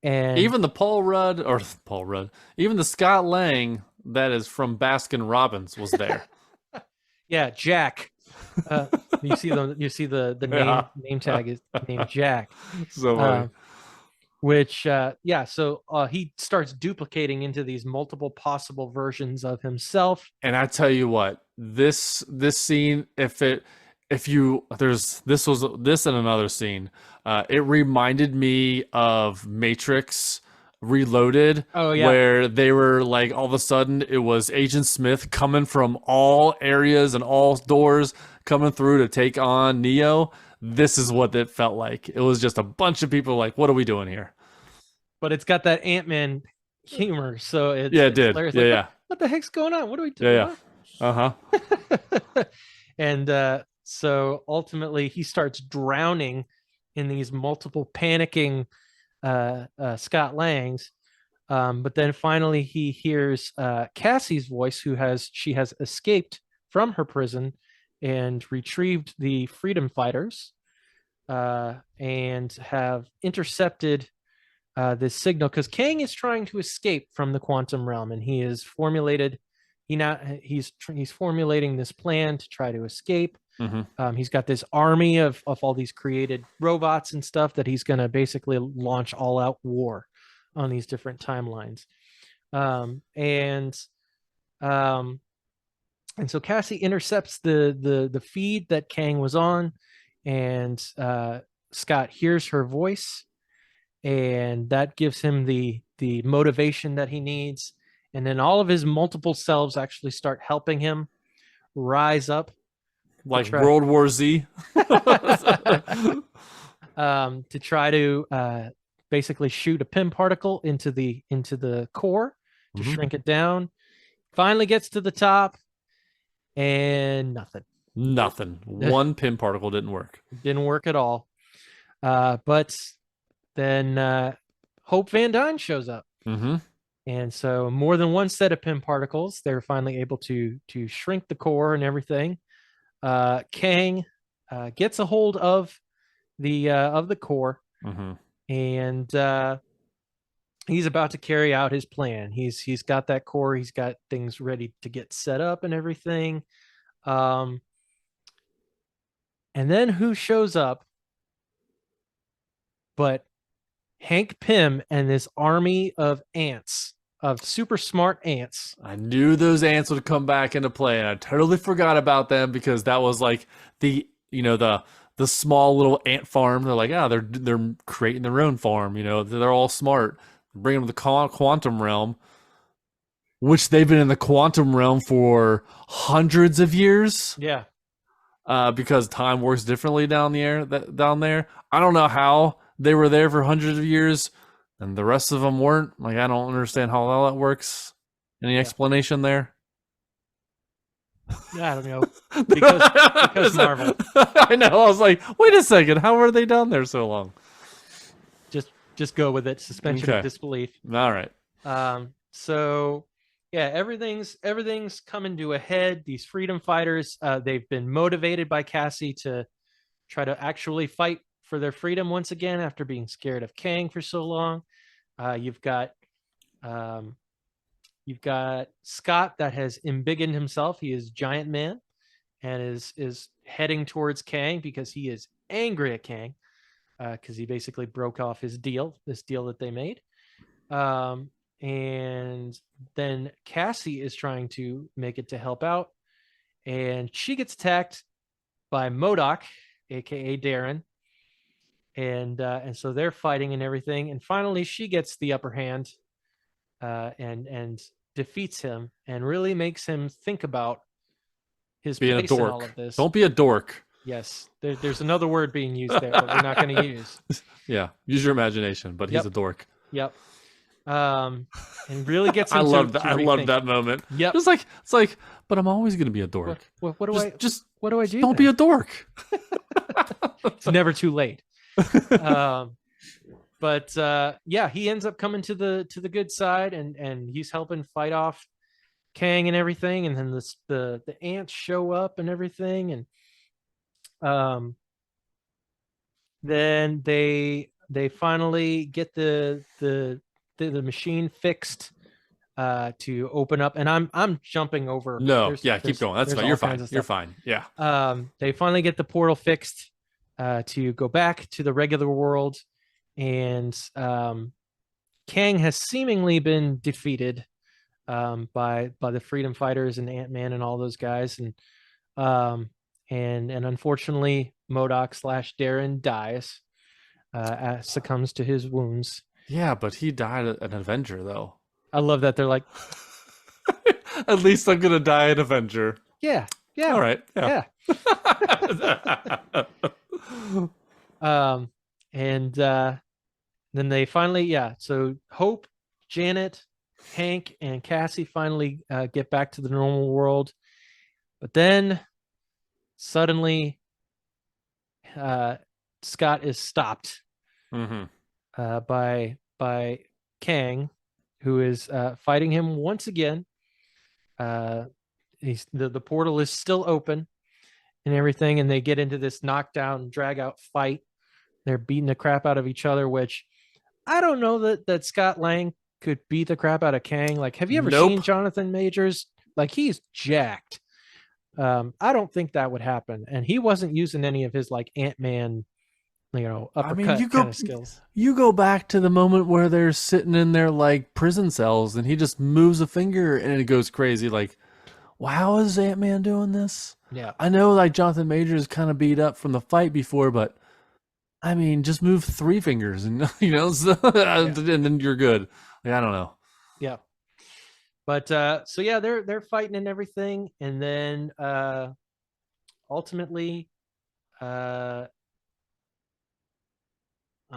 [SPEAKER 1] And
[SPEAKER 2] Even the Paul Rudd, even the Scott Lang that is from Baskin Robbins was there.
[SPEAKER 1] yeah, Jack. You see the
[SPEAKER 2] Yeah.
[SPEAKER 1] name tag is named Jack.
[SPEAKER 2] So funny.
[SPEAKER 1] Which so he starts duplicating into these multiple possible versions of himself.
[SPEAKER 2] And I tell you what, this scene, if you there's this and another scene, it reminded me of Matrix Reloaded.
[SPEAKER 1] Oh yeah.
[SPEAKER 2] Where they were like, all of a sudden it was Agent Smith coming from all areas and all doors coming through to take on Neo. This is what it felt like. It was just a bunch of people like, what are we doing here?
[SPEAKER 1] But it's got that Ant-Man humor, so it
[SPEAKER 2] did.
[SPEAKER 1] hilarious.
[SPEAKER 2] Yeah,
[SPEAKER 1] like,
[SPEAKER 2] yeah.
[SPEAKER 1] What the heck's going on? What are we doing?
[SPEAKER 2] Yeah. Uh-huh.
[SPEAKER 1] And so ultimately he starts drowning in these multiple panicking Scott Langs. But then finally he hears Cassie's voice, she has escaped from her prison and retrieved the freedom fighters, and have intercepted this signal, because Kang is trying to escape from the quantum realm, and he's formulating this plan to try to escape.
[SPEAKER 2] Mm-hmm.
[SPEAKER 1] He's got this army of all these created robots and stuff that he's going to basically launch all out war on these different timelines. And so Cassie intercepts the feed that Kang was on, and Scott hears her voice, and that gives him the motivation that he needs. And then all of his multiple selves actually start helping him rise up to
[SPEAKER 2] Like
[SPEAKER 1] try
[SPEAKER 2] World War Z.
[SPEAKER 1] to try to basically shoot a Pym particle into the core to
[SPEAKER 2] Mhm.
[SPEAKER 1] shrink it down. Finally gets to the top, and nothing.
[SPEAKER 2] Nothing. One Pym particle didn't work.
[SPEAKER 1] Didn't work at all. But then Hope Van Dyne shows up.
[SPEAKER 2] Mm-hmm.
[SPEAKER 1] And so more than one set of Pym particles, they're finally able to shrink the core and everything. Kang gets a hold of the core,
[SPEAKER 2] Mm-hmm.
[SPEAKER 1] and he's about to carry out his plan. He's got that core. He's got things ready to get set up and everything. And then who shows up? But Hank Pym and this army of ants, of super smart ants.
[SPEAKER 2] I knew those ants would come back into play, and I totally forgot about them because that was like the small little ant farm. They're like, they're creating their own farm. They're all smart. Bring them to the quantum realm, which they've been in the quantum realm for hundreds of years.
[SPEAKER 1] Yeah.
[SPEAKER 2] Because time works differently down there. I don't know how they were there for hundreds of years, and the rest of them weren't. Like, I don't understand how all that works. Any explanation there?
[SPEAKER 1] I don't know. Because Marvel.
[SPEAKER 2] I know. I was like, wait a second. How were they down there so long?
[SPEAKER 1] Just go with it. Suspension of disbelief.
[SPEAKER 2] All right.
[SPEAKER 1] So yeah, everything's coming to a head. These freedom fighters, they've been motivated by Cassie to try to actually fight for their freedom once again after being scared of Kang for so long. You've got Scott that has embiggened himself. He is Giant Man and is heading towards Kang because he is angry at Kang because he basically broke off this deal that they made. And then Cassie is trying to make it to help out, and she gets attacked by MODOK, aka Darren, and so they're fighting and everything, and finally she gets the upper hand, and defeats him, and really makes him think about his
[SPEAKER 2] being
[SPEAKER 1] place
[SPEAKER 2] a dork.
[SPEAKER 1] in all of this.
[SPEAKER 2] Don't be a dork.
[SPEAKER 1] Yes, there's another word being used there that we're not going to use.
[SPEAKER 2] Yeah, use your imagination, but he's a dork.
[SPEAKER 1] Yep. And really gets him
[SPEAKER 2] I love
[SPEAKER 1] that.
[SPEAKER 2] I love that moment.
[SPEAKER 1] Yep.
[SPEAKER 2] It's like, but I'm always going to be a dork.
[SPEAKER 1] What do I do?
[SPEAKER 2] Don't
[SPEAKER 1] then?
[SPEAKER 2] be a dork.
[SPEAKER 1] It's never too late. But yeah, he ends up coming to the good side, and he's helping fight off Kang and everything, and then the ants show up and everything, and then they finally get the machine fixed to open up, and I'm jumping over.
[SPEAKER 2] Keep going. That's fine. You're fine. You're fine. Yeah.
[SPEAKER 1] They finally get the portal fixed to go back to the regular world, and Kang has seemingly been defeated by the freedom fighters and Ant-Man and all those guys, and unfortunately MODOK / Darren dies, succumbs to his wounds.
[SPEAKER 2] Yeah, but he died an Avenger though.
[SPEAKER 1] I love that they're like,
[SPEAKER 2] at least I'm gonna die an Avenger.
[SPEAKER 1] Yeah.
[SPEAKER 2] All right. Yeah.
[SPEAKER 1] And then they finally, so Hope, Janet, Hank, and Cassie finally get back to the normal world, but then suddenly Scott is stopped by Kang, who is fighting him once again. The portal is still open and everything, and they get into this knockdown, drag out fight. They're beating the crap out of each other, which I don't know that Scott Lang could beat the crap out of Kang. Like, have you ever seen Jonathan Majors? Like, he's jacked. I don't think that would happen, and he wasn't using any of his like Ant-Man, uppercut kind of skills.
[SPEAKER 2] You go back to the moment where they're sitting in their like prison cells, and he just moves a finger and it goes crazy. Like, wow, how is Ant-Man doing this?
[SPEAKER 1] Yeah,
[SPEAKER 2] I know like Jonathan Majors kind of beat up from the fight before, but I mean, just move 3 fingers and so, and then you're good. Like, I don't know.
[SPEAKER 1] Yeah. But so yeah, they're fighting and everything, and then ultimately, I'm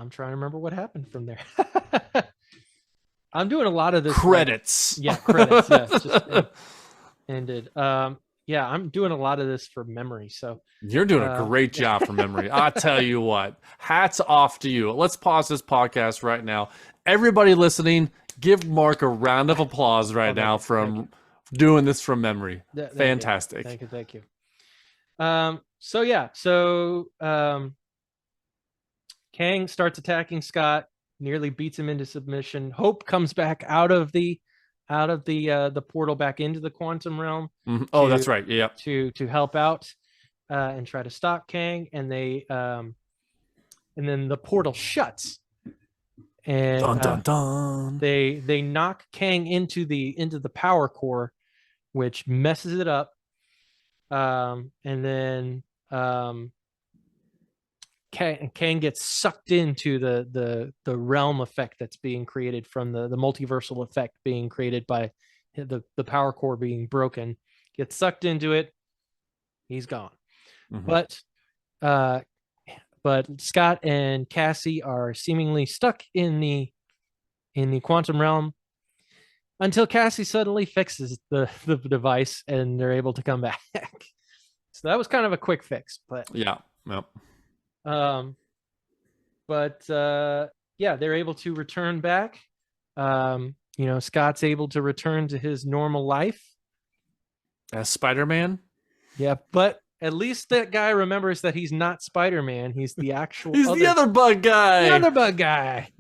[SPEAKER 1] trying to remember what happened from there. I'm doing a lot of this
[SPEAKER 2] Credits.
[SPEAKER 1] Credits. Yeah, just ended. Yeah, I'm doing a lot of this for memory. So
[SPEAKER 2] you're doing a great job for memory. I tell you what, hats off to you. Let's pause this podcast right now. Everybody listening, give Mark a round of applause right now from doing this from memory. Fantastic.
[SPEAKER 1] Thank you. So yeah, so Kang starts attacking Scott, nearly beats him into submission. Hope comes back out of the portal back into the quantum realm.
[SPEAKER 2] Mm-hmm. Oh, that's right. Yeah.
[SPEAKER 1] To help out and try to stop Kang, and then the portal shuts, and
[SPEAKER 2] dun, dun, dun.
[SPEAKER 1] They knock Kang into the power core, which messes it up. And then Kang gets sucked into the realm effect that's being created from the multiversal effect being created by the power core being broken. Gets sucked into it. He's gone. Mm-hmm. But Scott and Cassie are seemingly stuck in the quantum realm until Cassie suddenly fixes the device and they're able to come back. So that was kind of a quick fix, but
[SPEAKER 2] yeah.
[SPEAKER 1] But yeah, they're able to return back. Scott's able to return to his normal life
[SPEAKER 2] as Spider-Man.
[SPEAKER 1] Yeah, but at least that guy remembers that he's not Spider-Man. He's the actual.
[SPEAKER 2] He's the other bug guy.
[SPEAKER 1] The other bug guy.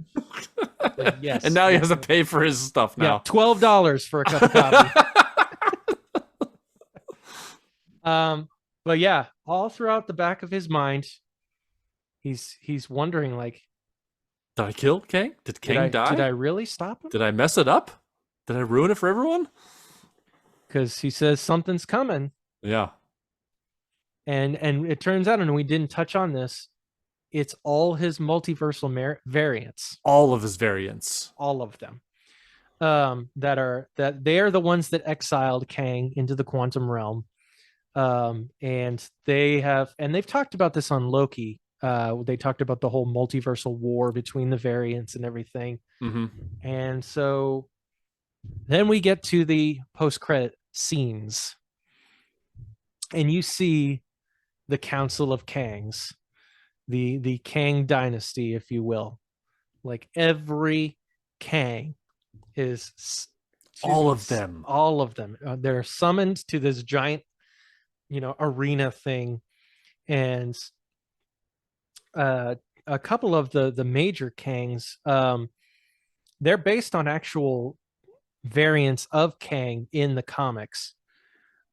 [SPEAKER 1] Yes.
[SPEAKER 2] And now he has to pay for his stuff now.
[SPEAKER 1] Yeah, $12 for a cup of coffee. But yeah, all throughout the back of his mind, he's wondering, like,
[SPEAKER 2] did I kill Kang? Did Kang die?
[SPEAKER 1] Did I really stop him?
[SPEAKER 2] Did I mess it up? Did I ruin it for everyone?
[SPEAKER 1] Because he says something's coming.
[SPEAKER 2] Yeah.
[SPEAKER 1] And it turns out, and we didn't touch on this, it's all his multiversal variants.
[SPEAKER 2] All of his variants.
[SPEAKER 1] All of them. That they are the ones that exiled Kang into the quantum realm. And they've talked about this on Loki. They talked about the whole multiversal war between the variants and everything.
[SPEAKER 2] Mm-hmm.
[SPEAKER 1] And so then we get to the post-credit scenes, and you see the Council of Kangs, the Kang dynasty, if you will. Like, every Kang is
[SPEAKER 2] all of them.
[SPEAKER 1] They're summoned to this giant, arena thing, and a couple of the major Kangs, they're based on actual variants of Kang in the comics.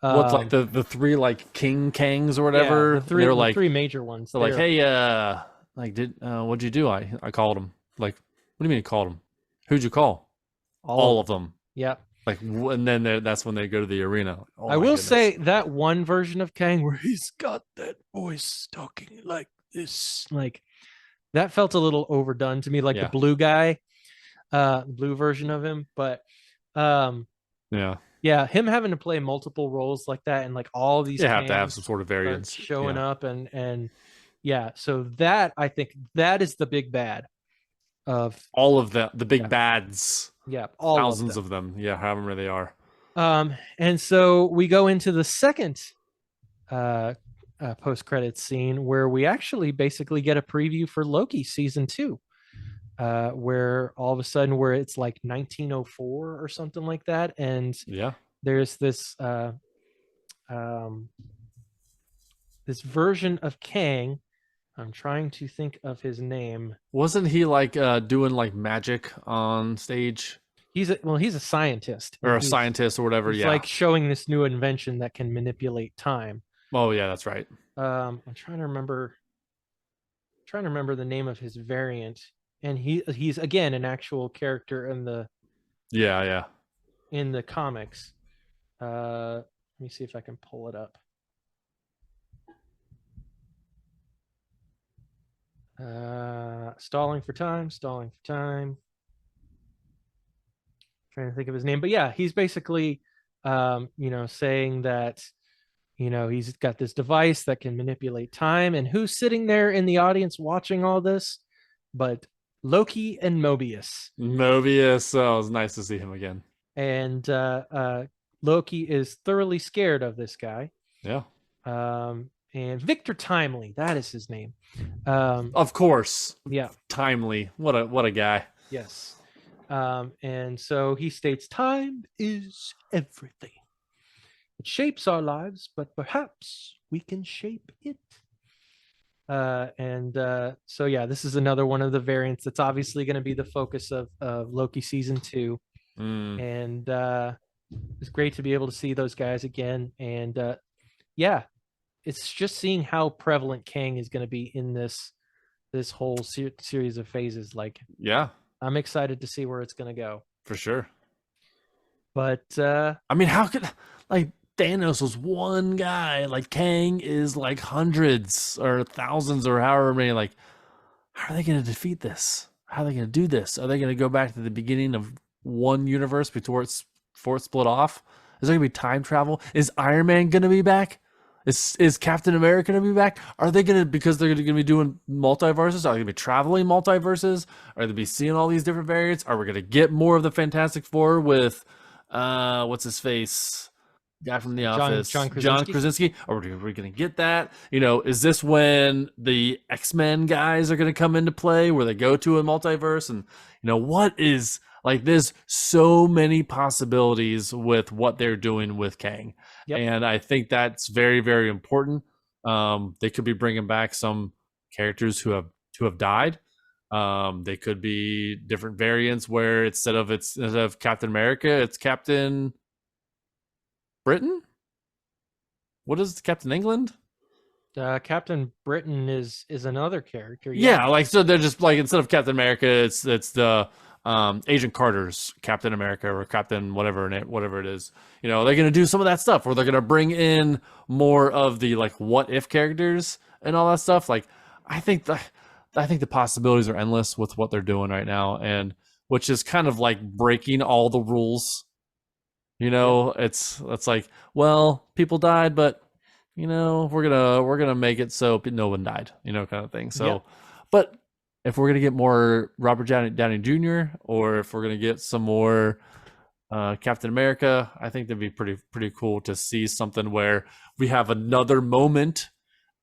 [SPEAKER 2] What's like the 3 like King Kangs or whatever?
[SPEAKER 1] Yeah, the 3 major ones.
[SPEAKER 2] They're like, hey, what'd you do? I called him. Like, what do you mean you called him? Who'd you call? All of them.
[SPEAKER 1] Yeah.
[SPEAKER 2] Like, and then that's when they go to the arena.
[SPEAKER 1] I will say that one version of Kang where he's got that voice talking like this, like, that felt a little overdone to me, like the blue guy, blue version of him. But yeah, him having to play multiple roles like that, and like all these
[SPEAKER 2] have to have some sort of variance
[SPEAKER 1] showing up, and yeah, so that, I think that is the big bad of
[SPEAKER 2] all of the big bads.
[SPEAKER 1] Yeah,
[SPEAKER 2] thousands of them. Yeah, however many they are.
[SPEAKER 1] And so we go into the second post-credits scene where we actually basically get a preview for Loki season 2, where all of a sudden, where it's like 1904 or something like that, and there's this this version of Kang. I'm trying to think of his name.
[SPEAKER 2] Wasn't he like doing like magic on stage?
[SPEAKER 1] He's a scientist,
[SPEAKER 2] or a scientist or whatever.
[SPEAKER 1] He's like showing this new invention that can manipulate time.
[SPEAKER 2] Oh yeah, that's right.
[SPEAKER 1] I'm trying to remember the name of his variant, and he's again an actual character in the in the comics. Let me see if I can pull it up. Stalling for time. Trying to think of his name, but yeah, he's basically, saying that, he's got this device that can manipulate time, and who's sitting there in the audience watching all this, but Loki and Mobius.
[SPEAKER 2] Mobius. Oh, it was nice to see him again.
[SPEAKER 1] And Loki is thoroughly scared of this guy.
[SPEAKER 2] Yeah.
[SPEAKER 1] And Victor Timely, that is his name.
[SPEAKER 2] Of course.
[SPEAKER 1] Yeah.
[SPEAKER 2] Timely. What a guy.
[SPEAKER 1] Yes. And so he states, time is everything. It shapes our lives, but perhaps we can shape it. So yeah, this is another one of the variants that's obviously going to be the focus of Loki season 2. And it's great to be able to see those guys again. And yeah, it's just seeing how prevalent Kang is going to be in this whole series of phases. Like,
[SPEAKER 2] yeah,
[SPEAKER 1] I'm excited to see where it's going to go.
[SPEAKER 2] For sure.
[SPEAKER 1] But
[SPEAKER 2] I mean, how could, like, Thanos was one guy, like Kang is like hundreds or thousands or however many. Like, how are they going to defeat this? How are they going to do this? Are they going to go back to the beginning of one universe before it's split off? Is there going to be time travel? Is Iron Man going to be back? Is Captain America going to be back? Are they going to, because they're going to be doing multiverses? Are they going to be traveling multiverses? Are they going to be seeing all these different variants? Are we going to get more of the Fantastic Four with, what's his face? Guy from The Office,
[SPEAKER 1] John
[SPEAKER 2] Krasinski. Are we going to get that? Is this when the X-Men guys are going to come into play, where they go to a multiverse? And what is, like, there's so many possibilities with what they're doing with Kang. Yep. And I think that's very, very important. They could be bringing back some characters who have died. They could be different variants where instead of Captain America, it's Captain Britain? What is Captain England?
[SPEAKER 1] Captain Britain is another character.
[SPEAKER 2] Yeah, like, so they're just like, instead of Captain America, it's the Agent Carter's Captain America or Captain whatever it is. They're gonna do some of that stuff, or they're gonna bring in more of the, like, what if characters and all that stuff. Like, I think the possibilities are endless with what they're doing right now, and which is kind of like breaking all the rules. It's like, well, people died, but we're gonna make it so no one died, kind of thing. So, but if we're gonna get more Robert Downey Jr., or if we're gonna get some more Captain America, I think that'd be pretty cool to see something where we have another moment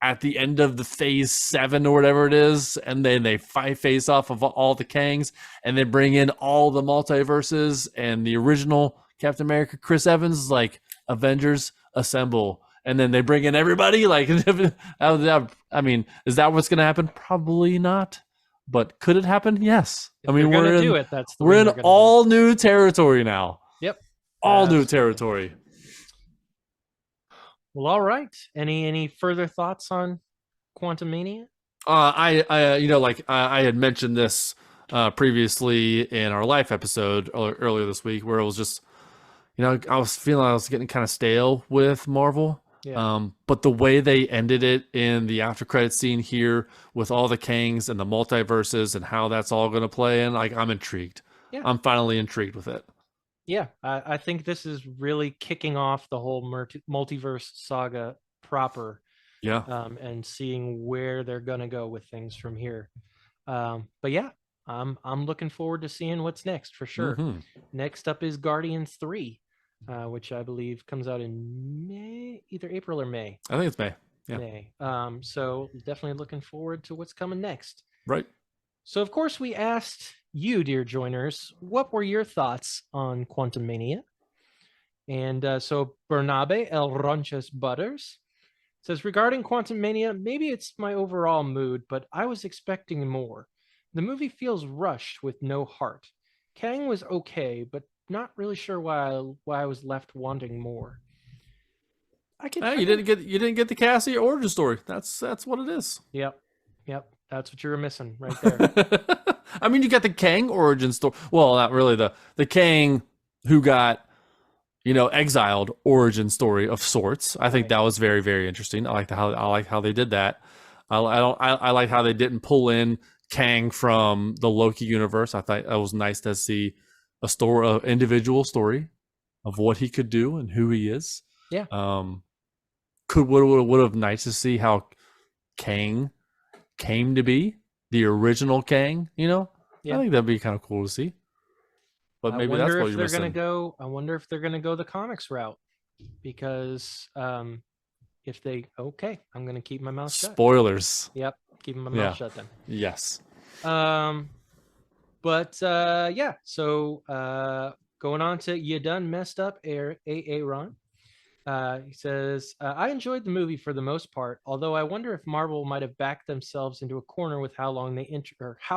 [SPEAKER 2] at the end of the phase 7 or whatever it is, and then they face off of all the Kangs, and they bring in all the multiverses, and the original Captain America, Chris Evans, is like, Avengers assemble, and then they bring in everybody. Like, I mean, is that what's going to happen? Probably not, but could it happen? Yes.
[SPEAKER 1] If we're in
[SPEAKER 2] all new territory now.
[SPEAKER 1] Yep,
[SPEAKER 2] all new territory.
[SPEAKER 1] Well, all right. Any further thoughts on Quantumania?
[SPEAKER 2] I had mentioned this previously in our live episode earlier this week, where it was just, I was feeling I was getting kind of stale with Marvel. Yeah. But the way they ended it in the after credit scene here, with all the Kangs and the multiverses and how that's all going to play in, like, I'm intrigued. Yeah. I'm finally intrigued with it.
[SPEAKER 1] Yeah, I think this is really kicking off the whole multiverse saga proper.
[SPEAKER 2] Yeah.
[SPEAKER 1] And seeing where they're going to go with things from here. But yeah, I'm looking forward to seeing what's next, for sure. Mm-hmm. Next up is Guardians 3. Which I believe comes out in May, either April or May.
[SPEAKER 2] I think it's May. Yeah.
[SPEAKER 1] May. So definitely looking forward to what's coming next.
[SPEAKER 2] Right.
[SPEAKER 1] So, of course, we asked you, dear joiners, what were your thoughts on Quantumania? And so Bernabe El Ronches Butters says, regarding Quantumania, maybe it's my overall mood, but I was expecting more. The movie feels rushed with no heart. Kang was okay, but not really sure why I was left wanting more.
[SPEAKER 2] You didn't get the Cassie origin story. That's what it is.
[SPEAKER 1] Yep. That's what you were missing right there.
[SPEAKER 2] I mean, you got the Kang origin story. Well, not really, the Kang who got exiled origin story of sorts. I think that was very, very interesting. I like how they did that. I like how they didn't pull in Kang from the Loki universe. I thought that was nice to see a story, an individual story of what he could do and who he is.
[SPEAKER 1] Yeah.
[SPEAKER 2] Would have nice to see how Kang came to be, the original Kang. I think that'd be kind of cool to see. But maybe that's what you're missing.
[SPEAKER 1] I wonder if they're gonna go the comics route, because if they I'm gonna keep my mouth shut.
[SPEAKER 2] Spoilers.
[SPEAKER 1] Yep, keeping my mouth shut then.
[SPEAKER 2] Yes.
[SPEAKER 1] But yeah. So going on to You Done Messed Up, Ron. He says, I enjoyed the movie for the most part, although I wonder if Marvel might have backed themselves into a corner with how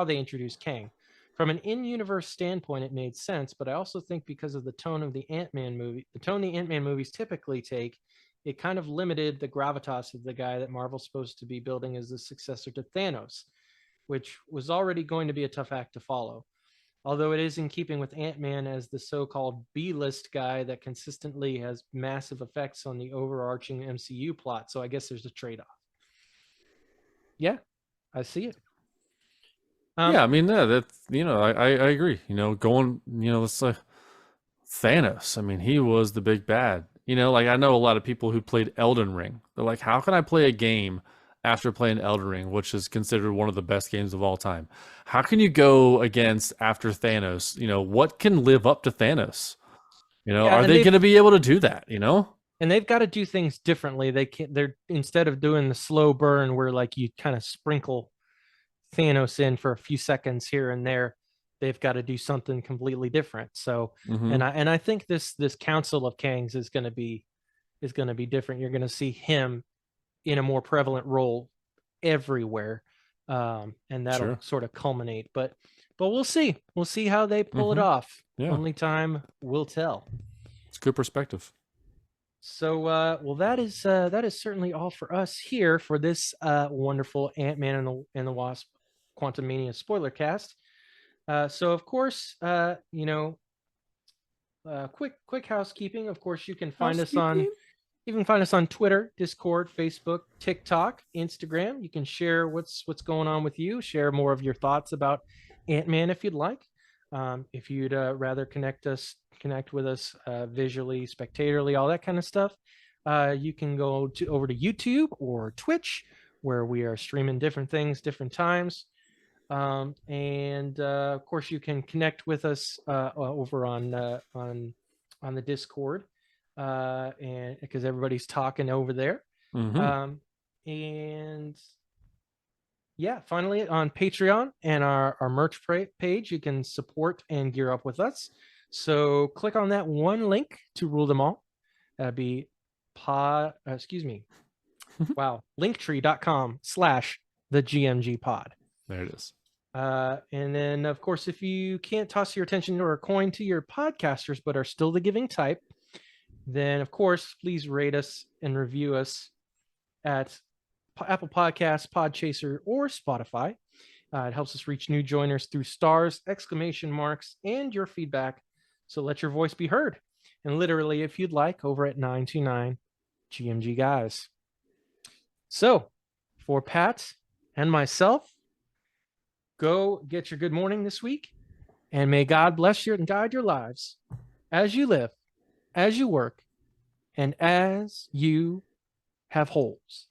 [SPEAKER 1] they introduced Kang. From an in-universe standpoint, it made sense, but I also think because of the tone of the Ant-Man movies typically take, it kind of limited the gravitas of the guy that Marvel's supposed to be building as the successor to Thanos, which was already going to be a tough act to follow. Although it is in keeping with Ant-Man as the so-called B-list guy that consistently has massive effects on the overarching MCU plot. So I guess there's a trade-off. Yeah, I see it.
[SPEAKER 2] Yeah, I mean, that's, I agree. Let's say Thanos. I mean, he was the big bad. Like, I know a lot of people who played Elden Ring. They're like, how can I play a game after playing Elden Ring, which is considered one of the best games of all time? How can you go against after Thanos? What can live up to Thanos? Are they going to be able to do that?
[SPEAKER 1] And they've got to do things differently. They're instead of doing the slow burn where like you kind of sprinkle Thanos in for a few seconds here and there, they've got to do something completely different. So, and I think this Council of Kangs is going to be different. You're going to see him in a more prevalent role everywhere, and that'll sort of culminate. But we'll see. We'll see how they pull it off. Yeah. Only time will tell.
[SPEAKER 2] It's good perspective.
[SPEAKER 1] So, well, that is certainly all for us here for this wonderful Ant-Man and the Wasp Quantumania Spoilercast. So, of course, quick housekeeping. Of course, you can find us on Twitter, Discord, Facebook, TikTok, Instagram. You can share what's going on with you. Share more of your thoughts about Ant-Man if you'd like. If you'd rather connect with us visually, spectatorly, all that kind of stuff, you can go over to YouTube or Twitch, where we are streaming different things, different times. And of course, you can connect with us over on the Discord, and because everybody's talking over there. And yeah, finally on Patreon and our merch page, you can support and gear up with us. So click on that one link to rule them all. That'd be linktree.com/the GMG pod.
[SPEAKER 2] There it is.
[SPEAKER 1] And then, of course, if you can't toss your attention or a coin to your podcasters, but are still the giving type, then, of course, please rate us and review us at Apple Podcasts, Podchaser, or Spotify. It helps us reach new joiners through stars, exclamation marks, and your feedback. So let your voice be heard. And literally, if you'd like, over at 929 GMG Guys. So, for Pat and myself, go get your good morning this week, and may God bless you and guide your lives as you live, as you work, and as you have holes.